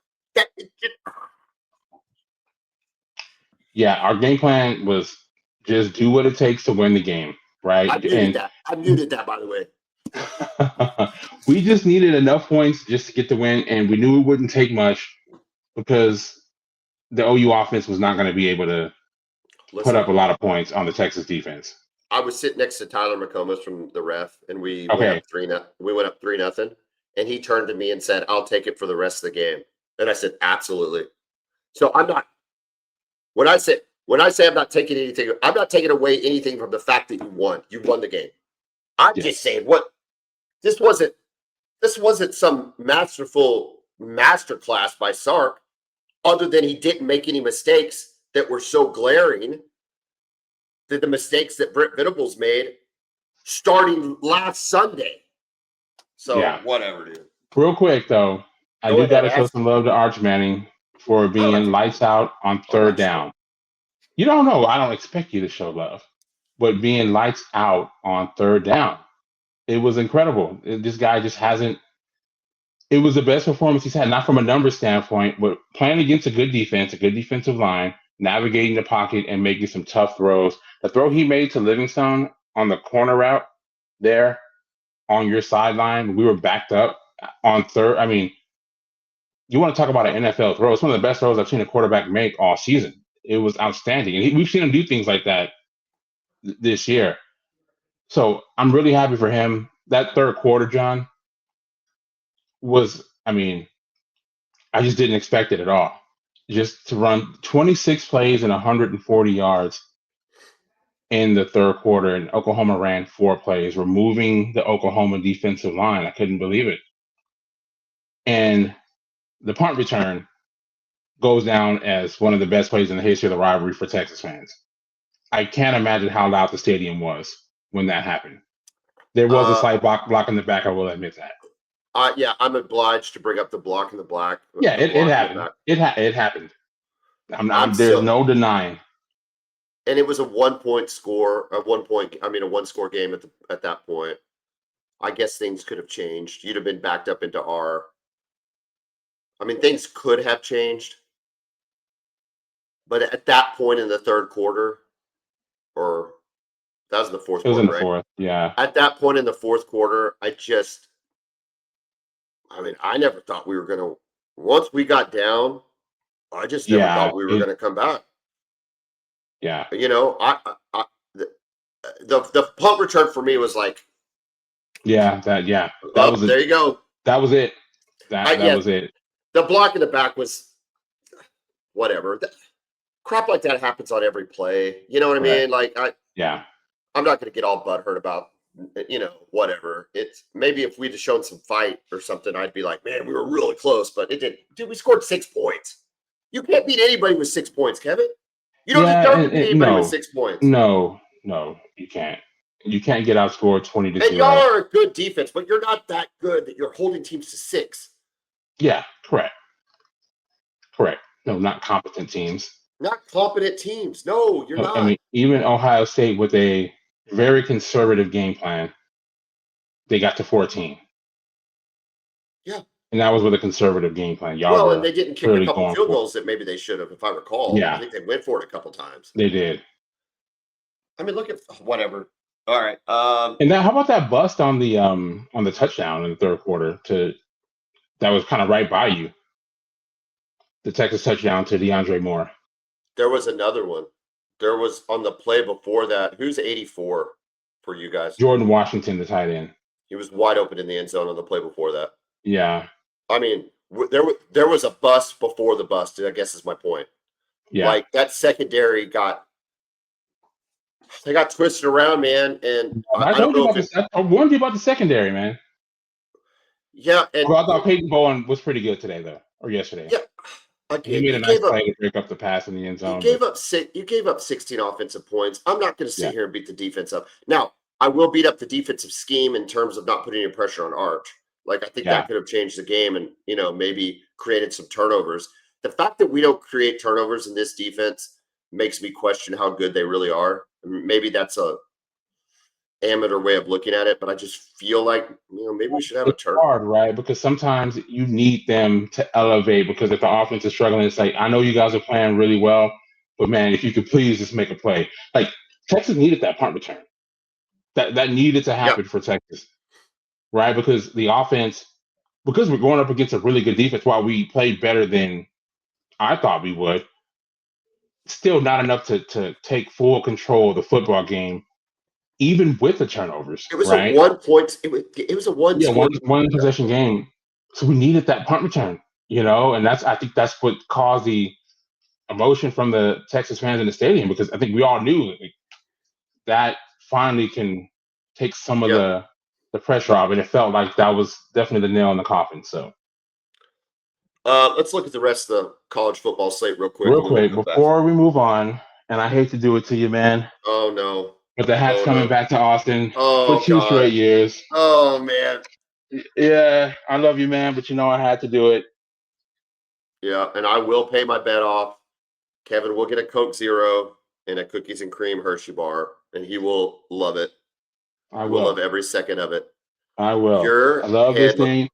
Speaker 2: Yeah, our game plan was just do what it takes to win the game, right?
Speaker 1: I muted that, by the way.
Speaker 2: We just needed enough points just to get the win, and we knew it wouldn't take much because the OU offense was not going to be able to put up a lot of points on the Texas defense.
Speaker 1: I was sitting next to Tyler McComas from the ref, and we
Speaker 2: Okay.
Speaker 1: went up 3-0. We went up 3-0, and he turned to me and said, "I'll take it for the rest of the game." And I said, "Absolutely." So I'm not. When I say I'm not taking anything, I'm not taking away anything from the fact that you won. You won the game. I'm just saying this wasn't some masterful masterclass by Sark, other than he didn't make any mistakes that were so glaring that the mistakes that Brent Venables made starting last Sunday. So whatever, dude.
Speaker 2: Real quick though, I do got to show some love to Arch Manning for being lights out on third down. You don't know. I don't expect you to show love, but being lights out on third down, it was incredible. This guy just hasn't. It was the best performance he's had, not from a numbers standpoint, but playing against a good defense, a good defensive line, navigating the pocket and making some tough throws. The throw he made to Livingstone on the corner route there on your sideline, we were backed up on third. I mean, you want to talk about an NFL throw. It's one of the best throws I've seen a quarterback make all season. It was outstanding. And we've seen him do things like that this year. So I'm really happy for him. That third quarter, John, I just didn't expect it at all. Just to run 26 plays and 140 yards in the third quarter, and Oklahoma ran 4 plays, removing the Oklahoma defensive line. I couldn't believe it. And the punt return goes down as one of the best plays in the history of the rivalry for Texas fans. I can't imagine how loud the stadium was when that happened. There was a slight block in the back, I will admit that.
Speaker 1: I'm obliged to bring up the block in the black.
Speaker 2: Yeah, it happened. It happened. There's no denying.
Speaker 1: And it was a 1-point score, a 1-score game at that point. I guess things could have changed. You'd have been backed up into R. Things could have changed. But at that point in the third quarter, or that was in the fourth quarter,
Speaker 2: it was in the
Speaker 1: right?
Speaker 2: Fourth, yeah.
Speaker 1: At that point in the fourth quarter, I never thought we were going to, once we got down, I just never thought we were going to come back.
Speaker 2: Yeah.
Speaker 1: The punt return for me was like,
Speaker 2: there you go. That was it. That was it.
Speaker 1: The block in the back was whatever. Crap like that happens on every play. You know what I mean? Like, I'm not going to get all butthurt about, whatever. It's maybe if we'd have shown some fight or something, I'd be like, man, we were really close, but it didn't. Dude, we scored 6 points. You can't beat anybody with 6 points, Kevin. You don't deserve to beat anybody with 6 points.
Speaker 2: No, you can't. You can't get outscored 20-0.
Speaker 1: And y'all are a good defense, but you're not that good that you're holding teams to 6.
Speaker 2: Yeah, correct. No, not competent teams.
Speaker 1: Not competent teams. No, you're not.
Speaker 2: Even Ohio State with a very conservative game plan, they got to 14.
Speaker 1: Yeah.
Speaker 2: And that was with a conservative game plan.
Speaker 1: And they didn't kick a couple field goals that maybe they should have, if I recall.
Speaker 2: Yeah.
Speaker 1: I think they went for it a couple times.
Speaker 2: They did.
Speaker 1: Look at whatever. All right.
Speaker 2: And how about that bust on the touchdown in the third quarter that was kind of right by you? The Texas touchdown to DeAndre Moore.
Speaker 1: There was another one. There was on the play before that. Who's 84 for you guys?
Speaker 2: Jordan Washington, the tight end.
Speaker 1: He was wide open in the end zone on the play before that.
Speaker 2: Yeah.
Speaker 1: There was a bust before the bust, I guess is my point.
Speaker 2: Yeah.
Speaker 1: Like that secondary they got twisted around, man. And I don't know if it.
Speaker 2: I warned you about the secondary, man.
Speaker 1: Yeah, and
Speaker 2: Well, I thought Peyton Bowen was pretty good today, though, or yesterday.
Speaker 1: yeah,
Speaker 2: He
Speaker 1: again,
Speaker 2: made a nice play to break up the pass in the end zone.
Speaker 1: You gave up 16 offensive points. I'm not going to sit
Speaker 2: Yeah.
Speaker 1: here and beat the defense up. Now, I will beat up the defensive scheme in terms of not putting any pressure on Arch. Like I think that could have changed the game and maybe created some turnovers. The fact that we don't create turnovers in this defense makes me question how good they really are. Maybe that's a amateur way of looking at it, but I just feel like maybe we should have a turn.
Speaker 2: Hard, right? Because sometimes you need them to elevate. Because if the offense is struggling, it's like, I know you guys are playing really well, but man, if you could please just make a play. Like Texas needed that punt return. That needed to happen for Texas, right? Because the offense, because we're going up against a really good defense, while we played better than I thought we would, still not enough to take full control of the football game, even with the turnovers.
Speaker 1: It was
Speaker 2: right?
Speaker 1: a 1 point. It was a
Speaker 2: one possession game. So we needed that punt return, and I think that's what caused the emotion from the Texas fans in the stadium, because I think we all knew that finally can take some of the pressure off, and it felt like that was definitely the nail in the coffin. So
Speaker 1: let's look at the rest of the college football slate real quick.
Speaker 2: Before we move on, and I hate to do it to you, man.
Speaker 1: Oh no!
Speaker 2: But the hat's coming back to Austin for 2 straight years.
Speaker 1: Oh man!
Speaker 2: Yeah, I love you, man, but I had to do it.
Speaker 1: Yeah, and I will pay my bet off. Kevin will get a Coke Zero and a cookies and cream Hershey bar, and he will love it. I will love every second of it.
Speaker 2: I will. I love this thing.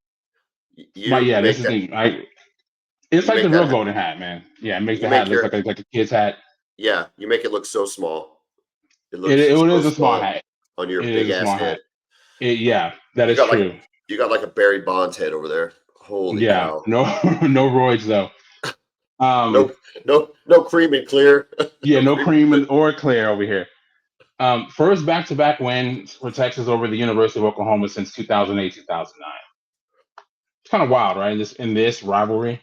Speaker 2: This is the thing. It's like the real golden hat, man. Yeah, it makes the hat look like a kid's hat.
Speaker 1: Yeah, you make it look so small.
Speaker 2: It is a small hat
Speaker 1: on your big ass head.
Speaker 2: That is true.
Speaker 1: You got like a Barry Bonds head over there. Holy cow!
Speaker 2: No roids though.
Speaker 1: No cream and clear.
Speaker 2: No cream or clear over here. First back-to-back win for Texas over the University of Oklahoma since 2008, 2009. It's kind of wild, right? In this rivalry,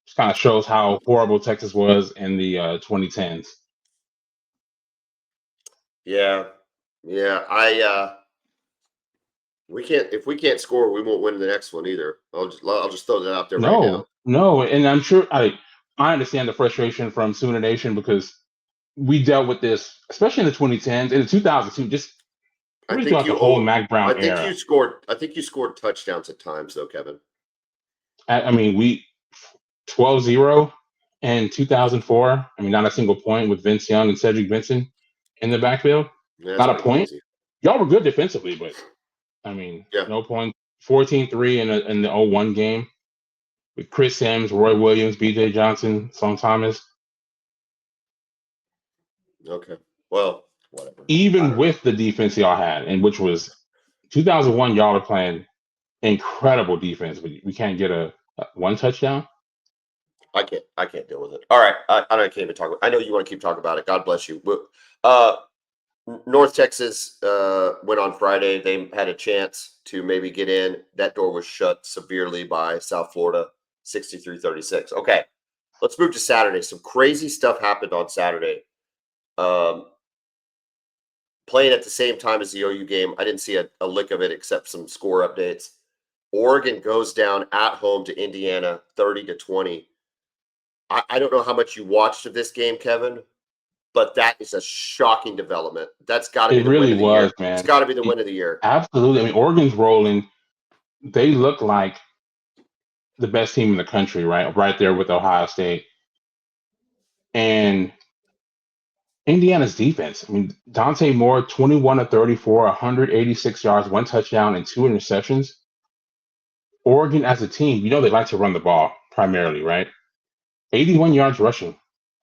Speaker 2: just kind of shows how horrible Texas was in the 2010s.
Speaker 1: Yeah. If we can't score, we won't win the next one either. I'll just throw that out there right now.
Speaker 2: No, and I'm sure I understand the frustration from Sooner Nation, because we dealt with this, especially in the 2010s, in the 2002, just throughout the whole Mac Brown era.
Speaker 1: I think you scored touchdowns at times, though, Kevin.
Speaker 2: I mean, we 12-0 in 2004. I mean, not a single point with Vince Young and Cedric Benson in the backfield. Not a point. Easy. Y'all were good defensively, but I mean, no point. 14-3 in the 01 game with Chris Sims, Roy Williams, B.J. Johnson, Sloan Thomas.
Speaker 1: Okay. Well, whatever.
Speaker 2: Even with the defense y'all had, and which was 2001, y'all were playing incredible defense, but we can't get a one touchdown.
Speaker 1: I can't deal with it. All right. I can't even talk about it. I know you want to keep talking about it. God bless you. North Texas went on Friday. They had a chance to maybe get in. That door was shut severely by South Florida, 63-36. Okay. Let's move to Saturday. Some crazy stuff happened on Saturday. Playing at the same time as the OU game. I didn't see a lick of it except some score updates. Oregon goes down at home to Indiana, 30-20. I don't know how much you watched of this game, Kevin, but that is a shocking development. That's got to be the win of the year. Man. It's got to be the win of the year.
Speaker 2: Absolutely. I mean, Oregon's rolling. They look like the best team in the country, right? Right there with Ohio State. And Indiana's defense. I mean, Dante Moore, 21-34, 186 yards, 1 touchdown, and 2 interceptions. Oregon as a team, they like to run the ball primarily, right? 81 yards rushing.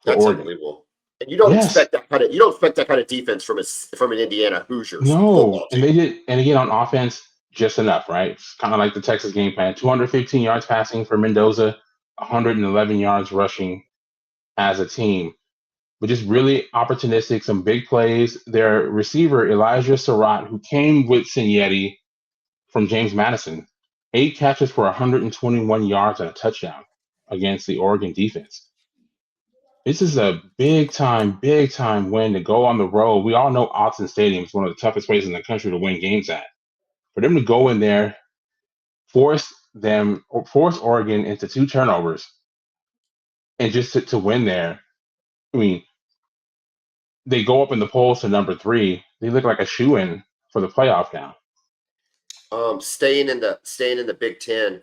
Speaker 1: That's Oregon. Unbelievable. And you don't expect that kind of defense from an Indiana Hoosiers.
Speaker 2: No, and they did. And again, on offense, just enough, right? It's kind of like the Texas game plan. 215 yards passing for Mendoza, 111 yards rushing as a team. But just really opportunistic, some big plays. Their receiver, Elijah Surratt, who came with Signetti from James Madison, 8 catches for 121 yards and a touchdown against the Oregon defense. This is a big time win to go on the road. We all know Autzen Stadium is one of the toughest places in the country to win games at. For them to go in there, force Oregon into 2 turnovers, and just to win there. I mean, they go up in the polls to number 3. They look like a shoe-in for the playoff now.
Speaker 1: Staying in the Big Ten,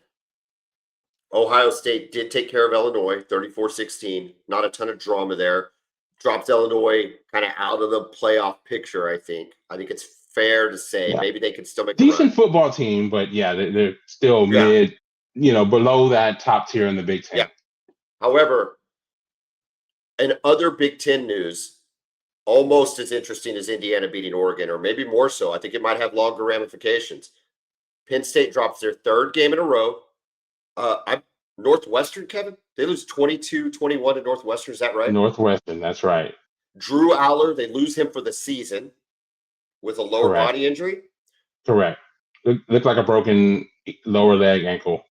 Speaker 1: Ohio State did take care of Illinois 34-16. Not a ton of drama there. Dropped Illinois kind of out of the playoff picture, I think. I think it's fair to say maybe they can still make a
Speaker 2: decent
Speaker 1: run.
Speaker 2: football team, but they're still mid, below that top tier in the Big Ten.
Speaker 1: Yeah. However, in other Big Ten news, almost as interesting as Indiana beating Oregon, or maybe more so. I think it might have longer ramifications. Penn State drops their 3rd game in a row. Northwestern, Kevin, they lose 22-21 to Northwestern. Is that right?
Speaker 2: Northwestern, that's right.
Speaker 1: Drew Aller, they lose him for the season with a lower body injury.
Speaker 2: Correct. Looked like a broken lower leg ankle.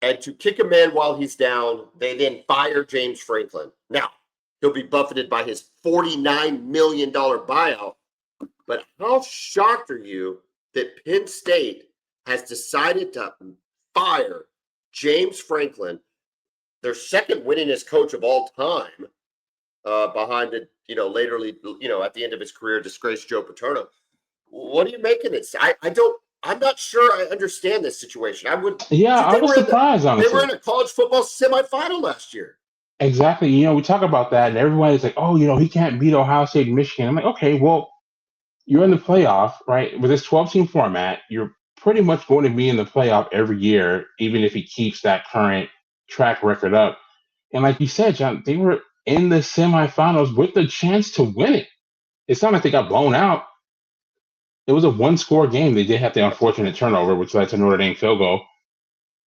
Speaker 1: And to kick a man while he's down, they then fire James Franklin. Now, he'll be buffeted by his $49 million buyout. But how shocked are you that Penn State has decided to fire James Franklin, their 2nd winningest coach of all time, behind the, laterally, at the end of his career, disgraced Joe Paterno. What are you making this? I'm not sure I understand this situation. I was
Speaker 2: surprised, honestly.
Speaker 1: They were in a college football semifinal last year.
Speaker 2: Exactly. We talk about that, and everybody's like, oh, he can't beat Ohio State and Michigan. I'm like, okay, well, you're in the playoff, right? With this 12-team format, you're pretty much going to be in the playoff every year, even if he keeps that current track record up. And like you said, John, they were in the semifinals with the chance to win it. It's not like they got blown out. It was a 1-score game. They did have the unfortunate turnover, which led to Notre Dame field goal.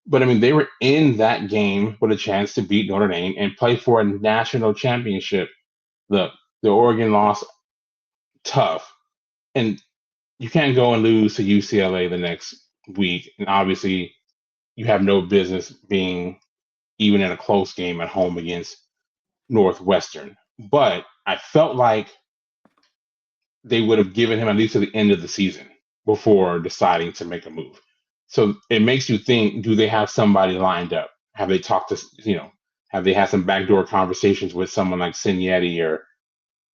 Speaker 2: But, they were in that game with a chance to beat Notre Dame and play for a national championship. The Oregon loss, tough. And you can't go and lose to UCLA the next week. And obviously, you have no business being even in a close game at home against Northwestern. But I felt like they would have given him at least to the end of the season before deciding to make a move. So it makes you think, do they have somebody lined up? Have they talked to, have they had some backdoor conversations with someone like Signetti or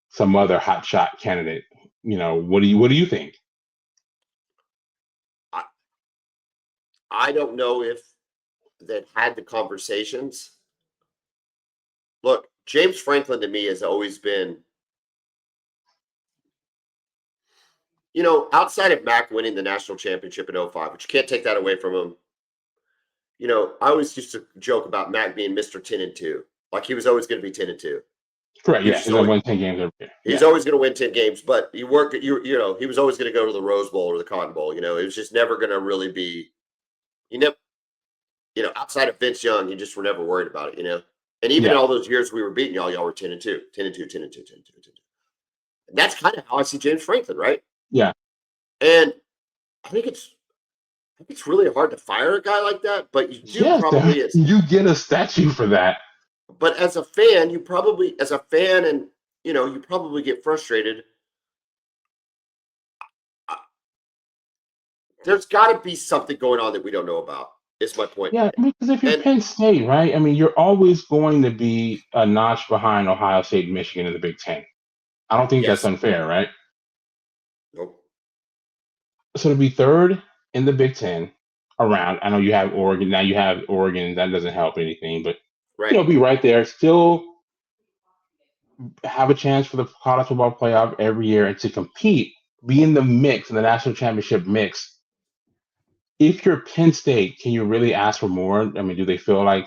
Speaker 2: some other hotshot candidate? What do you think?
Speaker 1: I don't know if they've had the conversations. Look, James Franklin to me has always been, outside of Mac winning the national championship in 2005, which you can't take that away from him. I always used to joke about Mac being Mr. 10-2. Like he was always going to be 10-2.
Speaker 2: Correct. Yeah, he's going to win 10 games every year.
Speaker 1: He's always going to win 10 games, but he was always going to go to the Rose Bowl or the Cotton Bowl. It was just never going to really be, outside of Vince Young, you just were never worried about it, And even all those years we were beating y'all were 10-2, 10-2, 10-2, 10-2, 10-2. And that's kind of how I see James Franklin, right?
Speaker 2: Yeah.
Speaker 1: And I think it's really hard to fire a guy like that, but you do probably is.
Speaker 2: You get a statue for that.
Speaker 1: But as a fan, you probably get frustrated. There's got to be something going on that we don't know about. Is my point.
Speaker 2: Yeah, because if you're Penn State, right? You're always going to be a notch behind Ohio State and Michigan in the Big Ten. I don't think that's unfair, right?
Speaker 1: Nope.
Speaker 2: So to be 3rd in the Big Ten around, I know you have Oregon. Now you have Oregon. That doesn't help anything, but be right there. Still have a chance for the college football playoff every year and to compete, be in the mix, in the national championship mix. If you're Penn State, can you really ask for more? Do they feel like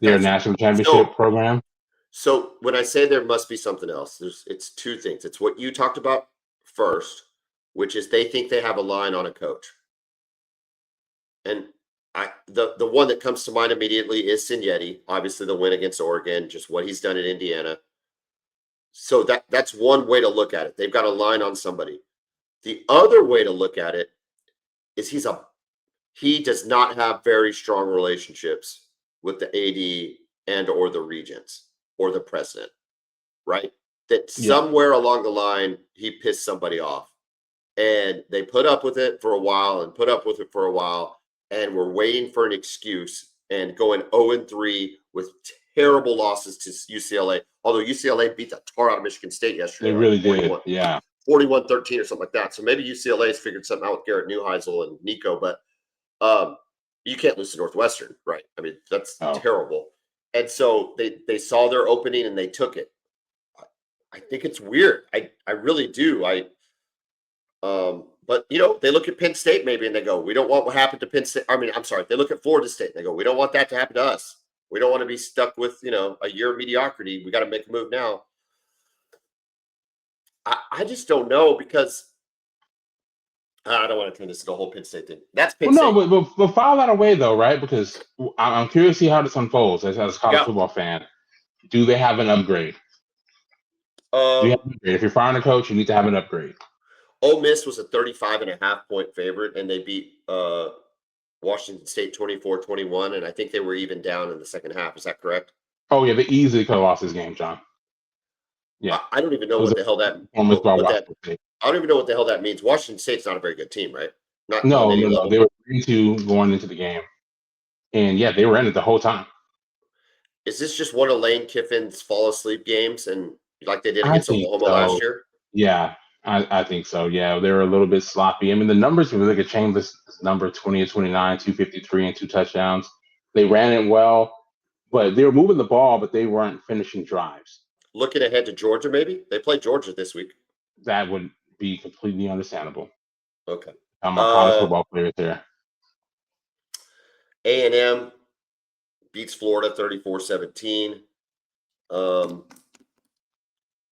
Speaker 2: they're a national championship program?
Speaker 1: So when I say there must be something else, it's 2 things. It's what you talked about first, which is they think they have a line on a coach. And the one that comes to mind immediately is Signetti. Obviously, the win against Oregon, just what he's done in Indiana. So that's one way to look at it. They've got a line on somebody. The other way to look at it is he does not have very strong relationships with the AD and or the regents. or the president, right? That
Speaker 2: Yeah.
Speaker 1: somewhere along the line, he pissed somebody off. And they put up with it for a while and put up with it for a while. And we're waiting for an excuse and going 0-3 with terrible losses to UCLA. Although UCLA beat the tar out of Michigan State yesterday.
Speaker 2: They really did. Yeah.
Speaker 1: 41-13 or something like that. So maybe UCLA has figured something out with Garrett Neuheisel and Nico, but you can't lose to Northwestern, right? I mean, that's terrible. And so they saw their opening and they took it. I think it's weird. I really do. But they look at Penn State maybe and they go, we don't want what happened to Penn State. I mean, I'm sorry. They look at Florida State and they go, we don't want that to happen to us. We don't want to be stuck with, a year of mediocrity. We got to make a move now. I just don't know because I don't want to turn this into a whole Penn State thing. That's Penn State.
Speaker 2: No, but file that away though, right? Because I'm curious to see how this unfolds as a college football fan. Do they have an upgrade? If you're firing a coach, you need to have an upgrade.
Speaker 1: Ole Miss was a 35.5-point favorite, and they beat Washington State 24-21, and I think they were even down in the second half. Is that correct?
Speaker 2: Oh, yeah, they easily could have lost this game, John.
Speaker 1: Yeah, I don't even know what the hell that. I don't even know what the hell that means. Washington State's not a very good team, right?
Speaker 2: No. They were 3-2 going into the game, and yeah, they were in it the whole time.
Speaker 1: Is this just one of Lane Kiffin's fall asleep games, and like they did against Oklahoma last year?
Speaker 2: Yeah. I think so. Yeah, they were a little bit sloppy. I mean, the numbers, if you look at Chambers' number 20-29, 253 and 2 touchdowns. They ran it well, but they were moving the ball, but they weren't finishing drives.
Speaker 1: Looking ahead to Georgia, maybe? They play Georgia this week.
Speaker 2: That would be completely understandable.
Speaker 1: Okay.
Speaker 2: I'm a college football player there.
Speaker 1: A&M beats Florida 34-17.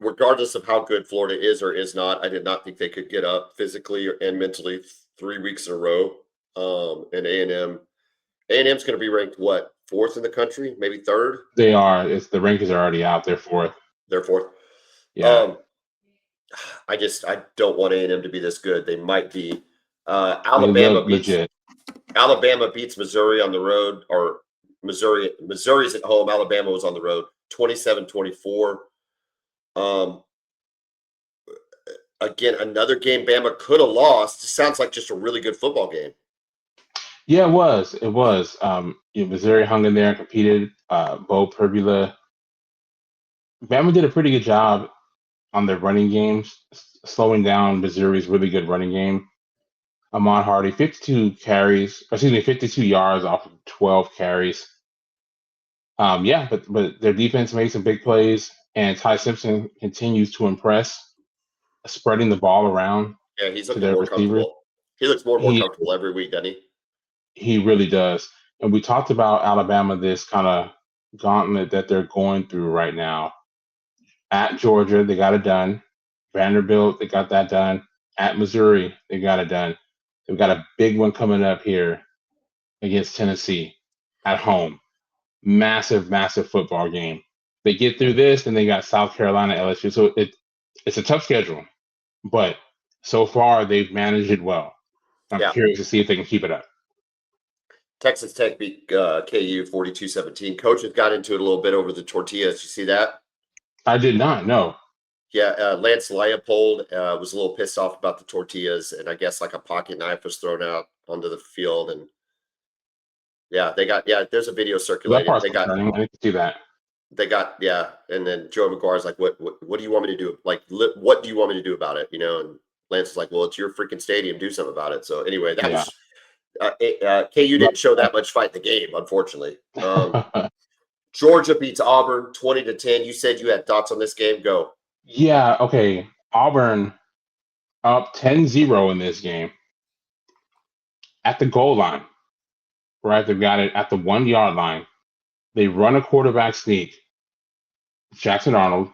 Speaker 1: Regardless of how good Florida is or is not, I did not think they could get up physically and mentally 3 weeks in a row. And A&M's going to be ranked what, 4th in the country, maybe 3rd?
Speaker 2: They are. The rankings are already out. They're 4th.
Speaker 1: They're 4th.
Speaker 2: Yeah.
Speaker 1: I don't want A&M to be this good. They might be. Alabama beats Missouri on the road, or Missouri's at home. Alabama was on the road, 27-24. Again, another game Bama could have lost. It sounds like just a really good football game.
Speaker 2: Yeah, it was. Missouri hung in there and competed. Bo Perbula. Bama did a pretty good job on their running games, slowing down Missouri's really good running game. Ahmad Hardy, 52 yards off of 12 carries. But their defense made some big plays, and Ty Simpson continues to impress, spreading the ball around.
Speaker 1: Yeah, he's looking more comfortable. He looks more and more comfortable every week, doesn't he?
Speaker 2: He really does. And we talked about Alabama, this kind of gauntlet that they're going through right now. At Georgia, they got it done. Vanderbilt, they got that done. At Missouri, they got it done. They've got a big one coming up here against Tennessee at home. Massive, massive football game. They get through this, and they got South Carolina, LSU. So it's a tough schedule, but so far they've managed it well. I'm curious to see if they can keep it up.
Speaker 1: Texas Tech beat KU 42-17. Coaches got into it a little bit over the tortillas. You see that?
Speaker 2: I did not know.
Speaker 1: Yeah, Lance Leopold was a little pissed off about the tortillas, and I guess like a pocket knife was thrown out onto the field, and there's a video circulating.
Speaker 2: I need to see that.
Speaker 1: And then Joe McGuire's like, what do you want me to do? Like, what do you want me to do about it? And Lance is like, well, it's your freaking stadium. Do something about it. So anyway, that was KU didn't show that much fight in the game, unfortunately. Georgia beats Auburn 20-10. You said you had thoughts on this game. Go.
Speaker 2: Yeah. Okay. Auburn up 10-0 in this game at the goal line. Right. They've got it at the 1 yard line. They run a quarterback sneak. Jackson Arnold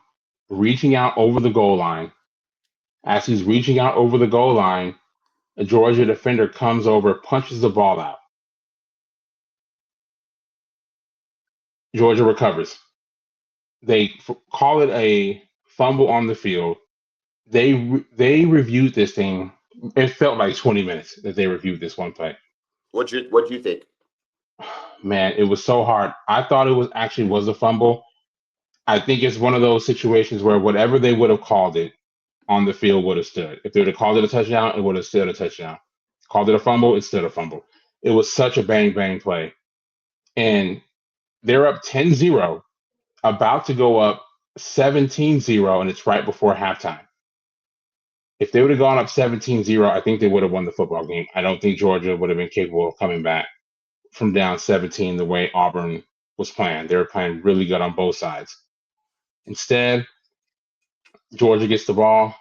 Speaker 2: reaching out over the goal line. As he's reaching out over the goal line, a Georgia defender comes over, punches the ball out. Georgia recovers. They call it a fumble on the field. They reviewed this thing. It felt like 20 minutes that they reviewed this one play.
Speaker 1: What'd you think?
Speaker 2: Man, it was so hard. I thought it was a fumble. I think it's one of those situations where whatever they would have called it on the field would have stood. If they would have called it a touchdown, it would have stood a touchdown. Called it a fumble, it stood a fumble. It was such a bang bang play. And they're up 10-0, about to go up 17-0, and it's right before halftime. If they would have gone up 17-0, I think they would have won the football game. I don't think Georgia would have been capable of coming back from down 17 the way Auburn was playing. They were playing really good on both sides. Instead, Georgia gets the ball.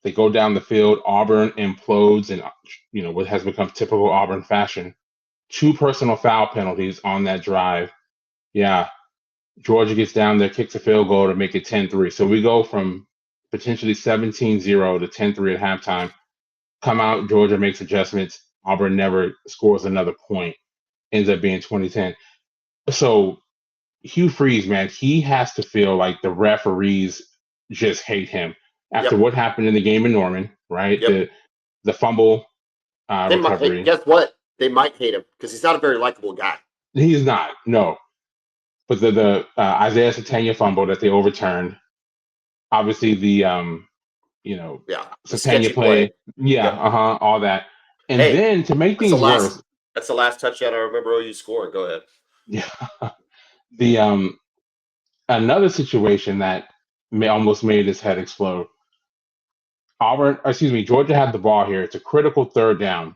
Speaker 2: They go down the field. Auburn implodes in, what has become typical Auburn fashion. 2 personal foul penalties on that drive. Yeah, Georgia gets down there, kicks a field goal to make it 10-3. So we go from potentially 17-0 to 10-3 at halftime. Come out, Georgia makes adjustments. Auburn never scores another point. Ends up being 2010. So Hugh Freeze, man, he has to feel like the referees just hate him after
Speaker 1: Yep.
Speaker 2: what happened in the game in Norman, right?
Speaker 1: Yep.
Speaker 2: The fumble
Speaker 1: Hey,
Speaker 2: recovery.
Speaker 1: guess what? They might hate him because he's not a very likable guy.
Speaker 2: He's not, no. But the Isaiah Satania fumble that they overturned, obviously the
Speaker 1: Yeah, the
Speaker 2: Satania
Speaker 1: sketchy play.
Speaker 2: yeah,
Speaker 1: Yep.
Speaker 2: all that, and
Speaker 1: Hey,
Speaker 2: then to make
Speaker 1: that's the
Speaker 2: things
Speaker 1: last.
Speaker 2: worse,
Speaker 1: That's the last touchdown I remember OU scoring. Go ahead.
Speaker 2: yeah, the another situation that almost made his head explode. Georgia had the ball here. It's a critical third down.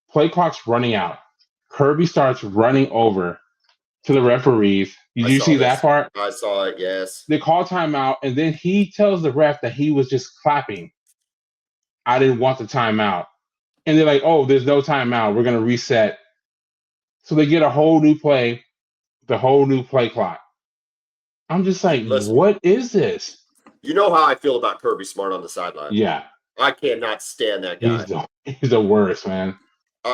Speaker 2: Play clock's running out. Kirby starts running over to the referees. Did
Speaker 1: I
Speaker 2: you
Speaker 1: saw
Speaker 2: see that
Speaker 1: this.
Speaker 2: part?
Speaker 1: I saw it. Yes.
Speaker 2: They call timeout, and then he tells the ref that he was just clapping. I didn't want the timeout. And they're like, oh, there's no timeout. We're going to reset. So they get a whole new play, the whole new play clock. I'm just like,
Speaker 1: Listen,
Speaker 2: what is this?
Speaker 1: you know how I feel about Kirby Smart on the sideline.
Speaker 2: Yeah.
Speaker 1: I cannot stand that guy.
Speaker 2: He's the worst, man.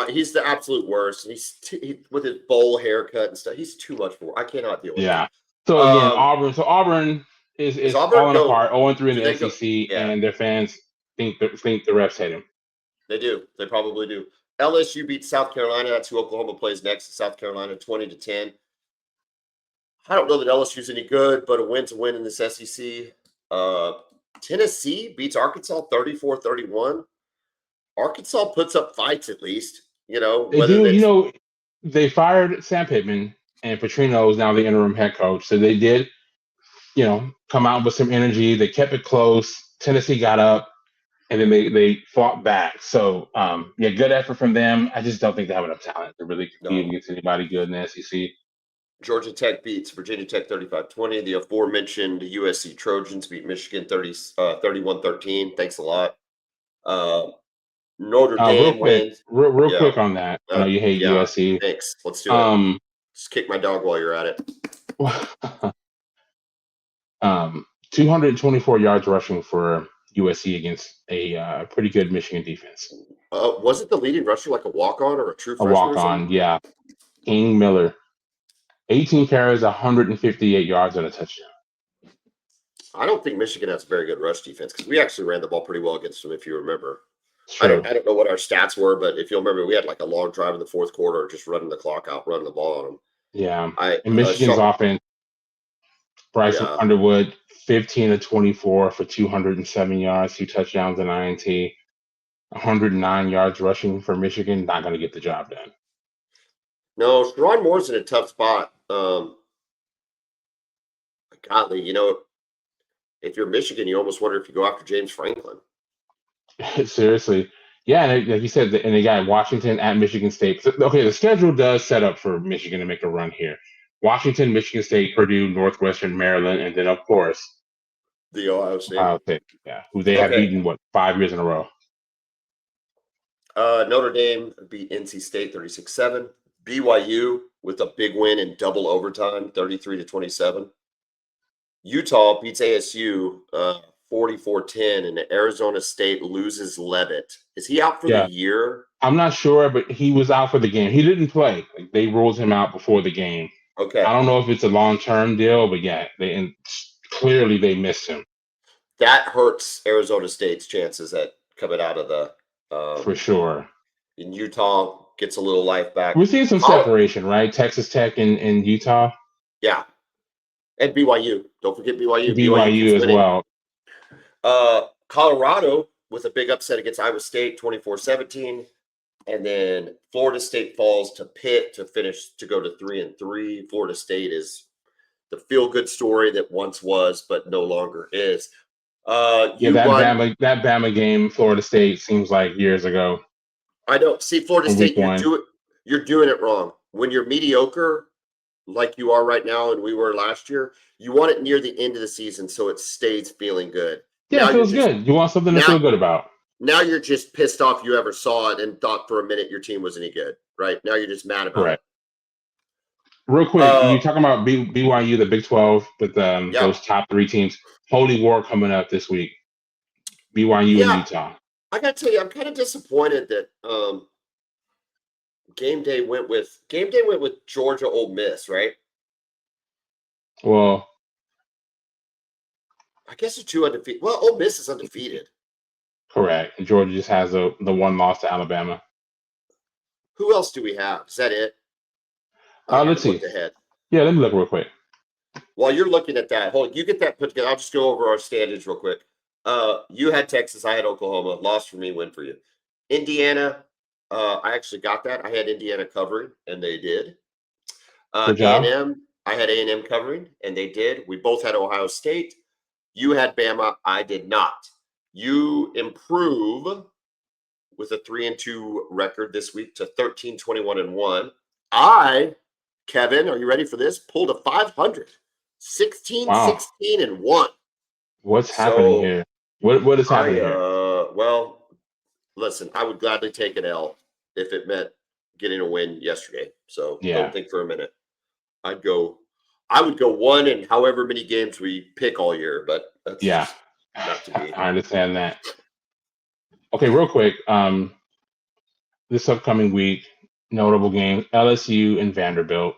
Speaker 1: He's the absolute worst. With his bowl haircut and stuff. He's too much for. I cannot deal with him.
Speaker 2: Yeah. So again, Auburn is
Speaker 1: Auburn
Speaker 2: falling apart, 0-3 in
Speaker 1: do
Speaker 2: the
Speaker 1: they go?
Speaker 2: SEC,
Speaker 1: Yeah,
Speaker 2: and their fans think the refs hate him.
Speaker 1: they do. They probably do. LSU beats South Carolina. That's who Oklahoma plays next. South Carolina 20-10. I don't know that LSU's any good, but a win's a win in this SEC. Tennessee beats Arkansas 34-31. Arkansas puts up fights at least.
Speaker 2: They
Speaker 1: Whether
Speaker 2: do.
Speaker 1: that's
Speaker 2: They fired Sam Pittman, and Petrino is now the interim head coach. So they did, come out with some energy. They kept it close. Tennessee got up, and then they fought back. So, good effort from them. I just don't think they have enough talent to really compete
Speaker 1: no.
Speaker 2: against anybody good in the SEC.
Speaker 1: Georgia Tech beats Virginia Tech 35-20. The aforementioned USC Trojans beat Michigan 31-13. Thanks a lot. Notre Dame wins.
Speaker 2: Real
Speaker 1: Yeah.
Speaker 2: quick on that. I know you hate USC.
Speaker 1: Thanks. Let's do it. Just kick my dog while you're at it.
Speaker 2: 224 yards rushing for USC against a pretty good Michigan defense.
Speaker 1: Was it the leading rusher like a walk-on or a true freshman?
Speaker 2: A walk-on, yeah. King Miller. 18 carries, 158 yards, and a touchdown.
Speaker 1: I don't think Michigan has a very good rush defense because we actually ran the ball pretty well against them, if you remember. I don't know what our stats were, but if you'll remember, we had like a long drive in the fourth quarter, just running the clock out, running the ball on them.
Speaker 2: Yeah. And Michigan's offense, Bryson Underwood, 15-24 for 207 yards, 2 touchdowns, and INT. 109 yards rushing for Michigan, not going to get the job done.
Speaker 1: No, Ron Moore's in a tough spot. Godly, if you're Michigan, you almost wonder if you go after James Franklin.
Speaker 2: Seriously. Yeah, and like you said, and they got Washington at Michigan State. Okay, the schedule does set up for Michigan to make a run here. Washington, Michigan State, Purdue, Northwestern, Maryland, and then, of course,
Speaker 1: the Ohio State.
Speaker 2: Yeah, who they have beaten, 5 years in a row.
Speaker 1: Notre Dame beat NC State 36-7. BYU with a big win in double overtime, 33-27. Utah beats ASU 44-10, and Arizona State loses Levitt. Is he out for the year?
Speaker 2: I'm not sure, but he was out for the game. He didn't play. They ruled him out before the game.
Speaker 1: Okay.
Speaker 2: I don't know if it's a long-term deal, but clearly they missed him.
Speaker 1: That hurts Arizona State's chances at coming out of the
Speaker 2: for sure.
Speaker 1: And Utah gets a little life back.
Speaker 2: We're seeing some separation, right? Texas Tech and Utah.
Speaker 1: Yeah. And BYU. Don't forget BYU. BYU keeps
Speaker 2: BYU as
Speaker 1: winning.
Speaker 2: well.
Speaker 1: Colorado with a big upset against Iowa State, 24-17. And then Florida State falls to Pitt to go to 3-3. Florida State is the feel-good story that once was, but no longer is.
Speaker 2: Yeah, that Bama game, Florida State seems like years ago.
Speaker 1: I know. See, Florida
Speaker 2: In
Speaker 1: State,
Speaker 2: week
Speaker 1: you're doing it wrong. When you're mediocre, like you are right now, and we were last year, you want it near the end of the season so it stays feeling good.
Speaker 2: Yeah,
Speaker 1: now
Speaker 2: it feels good. You want something to feel good about.
Speaker 1: Now you're just pissed off you ever saw it and thought for a minute your team was any good, right? Now you're just mad about it.
Speaker 2: Real quick, you talking about BYU, the Big 12, with those top 3 teams. Holy War coming up this week. BYU and Utah.
Speaker 1: I got to tell you, I'm kind of disappointed that game day went with Georgia Ole Miss, right?
Speaker 2: Well,
Speaker 1: I guess it's 2 undefeated. Well, Ole Miss is undefeated.
Speaker 2: Correct. And Georgia just has the one loss to Alabama.
Speaker 1: Who else do we have? Is that it?
Speaker 2: Let's see. Yeah, let me look real quick.
Speaker 1: While you're looking at that, hold on, you get that put together. I'll just go over our standings real quick. You had Texas, I had Oklahoma. Loss for me, win for you. Indiana, I actually got that. I had Indiana covering, and they did. A&M, I had A&M covering, and they did. We both had Ohio State. You had Bama. I did not. You improve with a 3-2 record this week to 13-21-1. Kevin, are you ready for this? Pulled a 500, 16-16-1.
Speaker 2: What's happening here? What is happening here?
Speaker 1: Well, listen, I would gladly take an L if it meant getting a win yesterday. So don't think for a minute. I would go 1 in however many games we pick all year, but that's not to be.
Speaker 2: I understand that. Okay, real quick. This upcoming week, notable game: LSU and Vanderbilt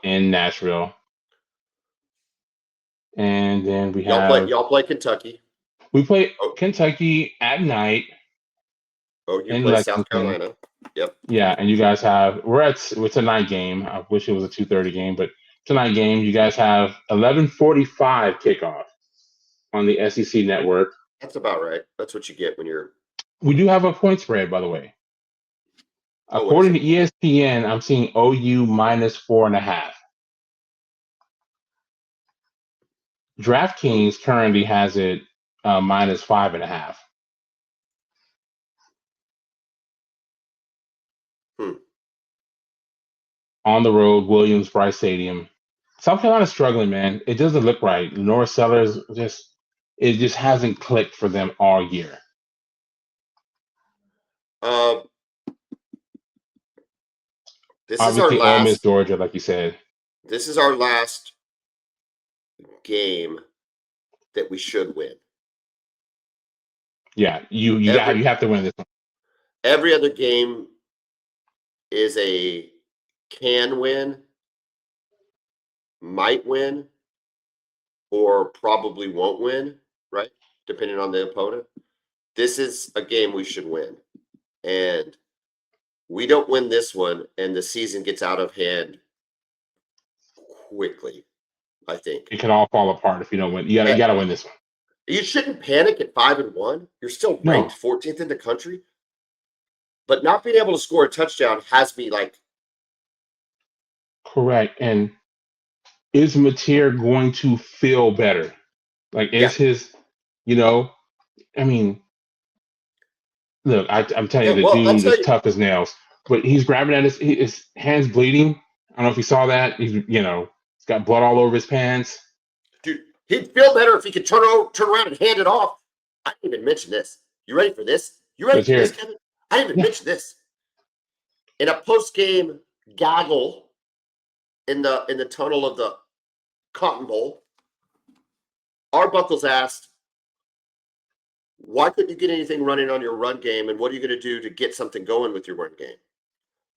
Speaker 2: in Nashville. And then we
Speaker 1: y'all play Kentucky.
Speaker 2: We play Kentucky at night.
Speaker 1: Oh, you play South Carolina. Yep.
Speaker 2: Yeah, and you guys it's a night game. I wish it was a 2:30 game, but it's a night game. You guys have 11:45 kickoff on the SEC network.
Speaker 1: That's about right. That's what you get when you're.
Speaker 2: We do have a point spread, by the way. According to ESPN, I'm seeing OU -4.5. DraftKings currently has it -5.5. On the road, Williams-Brice Stadium. South Carolina's struggling, man. It doesn't look right. North Sellers just hasn't clicked for them all year.
Speaker 1: This
Speaker 2: Obviously,
Speaker 1: is our last.
Speaker 2: Ole Miss, Georgia, like you said.
Speaker 1: This is our last game that we should win.
Speaker 2: Yeah, you have to win this one.
Speaker 1: Every other game is a can win, might win, or probably won't win, right? Depending on the opponent. This is a game we should win. And we don't win this one, and the season gets out of hand quickly, I think.
Speaker 2: It can all fall apart if you don't win. You got to win this one.
Speaker 1: You shouldn't panic at 5-1. You're still ranked 14th in the country. But not being able to score a touchdown has me like.
Speaker 2: Correct. And is Mateer going to feel better? Like, is his, I mean, look, I'm telling you, the dude is tough as nails. But he's grabbing at his hands bleeding. I don't know if you saw that. He's got blood all over his pants.
Speaker 1: Dude, he'd feel better if he could turn around and hand it off. I didn't even mention this. You ready for this? You ready for this, Kevin? I didn't even mention this. In a post-game gaggle in the tunnel of the Cotton Bowl, Arbuckles asked, why couldn't you get anything running on your run game, and what are you going to do to get something going with your run game?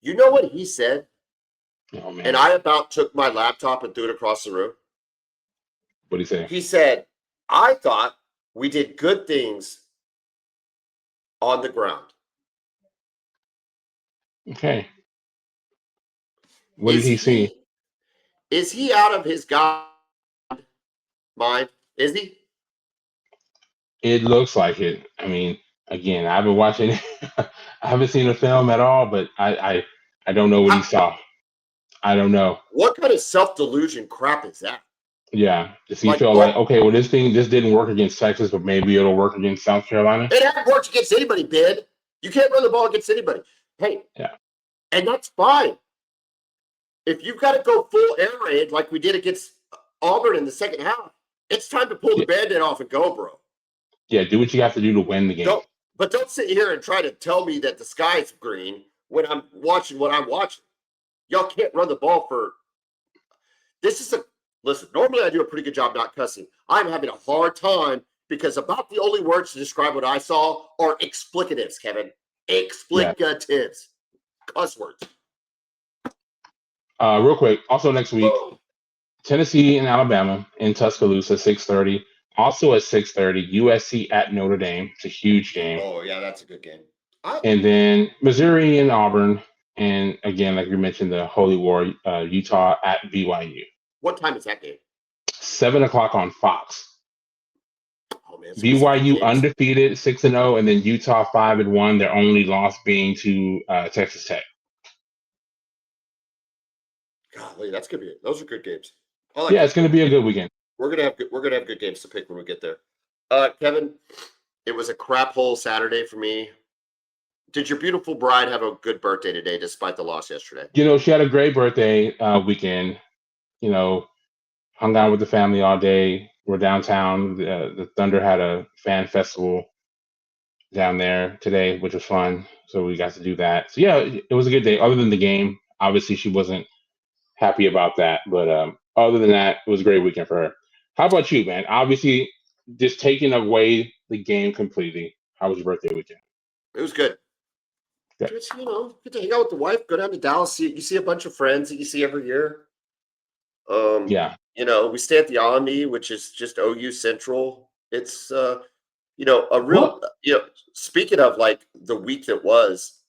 Speaker 1: You know what he said?
Speaker 2: Oh, man.
Speaker 1: And I about took my laptop and threw it across the room.
Speaker 2: What did he say?
Speaker 1: He said, I thought we did good things on the ground.
Speaker 2: Okay. What did he see?
Speaker 1: Is he out of his mind. Is he?
Speaker 2: It looks like it. I mean, again, I've been watching. I haven't seen the film at all, but I don't know what he
Speaker 1: How,
Speaker 2: saw. I don't know.
Speaker 1: what kind of self-delusion crap is that?
Speaker 2: Yeah, does he
Speaker 1: Like,
Speaker 2: feel like,
Speaker 1: oh,
Speaker 2: okay, well, this didn't work against Texas, but maybe it'll work against South Carolina?
Speaker 1: it hasn't worked against anybody, Ben. You can't run the ball against anybody. Hey,
Speaker 2: Yeah,
Speaker 1: and that's fine. If you've got to go full air raid like we did against Auburn in the second half, it's time to pull the
Speaker 2: yeah,
Speaker 1: band-aid off and go, bro.
Speaker 2: yeah. Do what you have to do to win the game.
Speaker 1: Don't sit here and try to tell me that the sky's green when I'm watching what I'm watching. Y'all can't run the ball for. This is a listen. Normally, I do a pretty good job not cussing. I'm having a hard time because about the only words to describe what I saw are explicatives, Kevin.
Speaker 2: Yeah.
Speaker 1: Explicatives, cuss words.
Speaker 2: Real quick. Also next week, Tennessee and Alabama in Tuscaloosa, 6:30. Also at 6:30, USC at Notre Dame. It's a huge game.
Speaker 1: Oh yeah, that's a good game.
Speaker 2: And then Missouri and Auburn, and again, like you mentioned, the Holy War, Utah at BYU.
Speaker 1: What time is that game?
Speaker 2: 7:00 on Fox.
Speaker 1: Oh man, it's
Speaker 2: BYU undefeated, 6-0, and then Utah 5-1. Their only loss being to Texas Tech.
Speaker 1: Golly, that's gonna be. Those are good games.
Speaker 2: Yeah, it's going to be a good weekend.
Speaker 1: We're gonna have good games to pick when we get there. Kevin, it was a crap hole Saturday for me. Did your beautiful bride have a good birthday today, despite the loss yesterday?
Speaker 2: She had a great birthday weekend. Hung out with the family all day. We're downtown. The Thunder had a fan festival down there today, which was fun. So we got to do that. So yeah, it was a good day. Other than the game, obviously she wasn't happy about that, but other than that, it was a great weekend for her. How about you, man? Obviously, just taking away the game completely. How was your birthday weekend?
Speaker 1: It was good.
Speaker 2: Yeah.
Speaker 1: Just, good to hang out with the wife. Go down to Dallas. You see a bunch of friends that you see every year.
Speaker 2: Yeah.
Speaker 1: We stay at the Omni, which is just OU Central. It's a real.
Speaker 2: What?
Speaker 1: Speaking of like the week that was,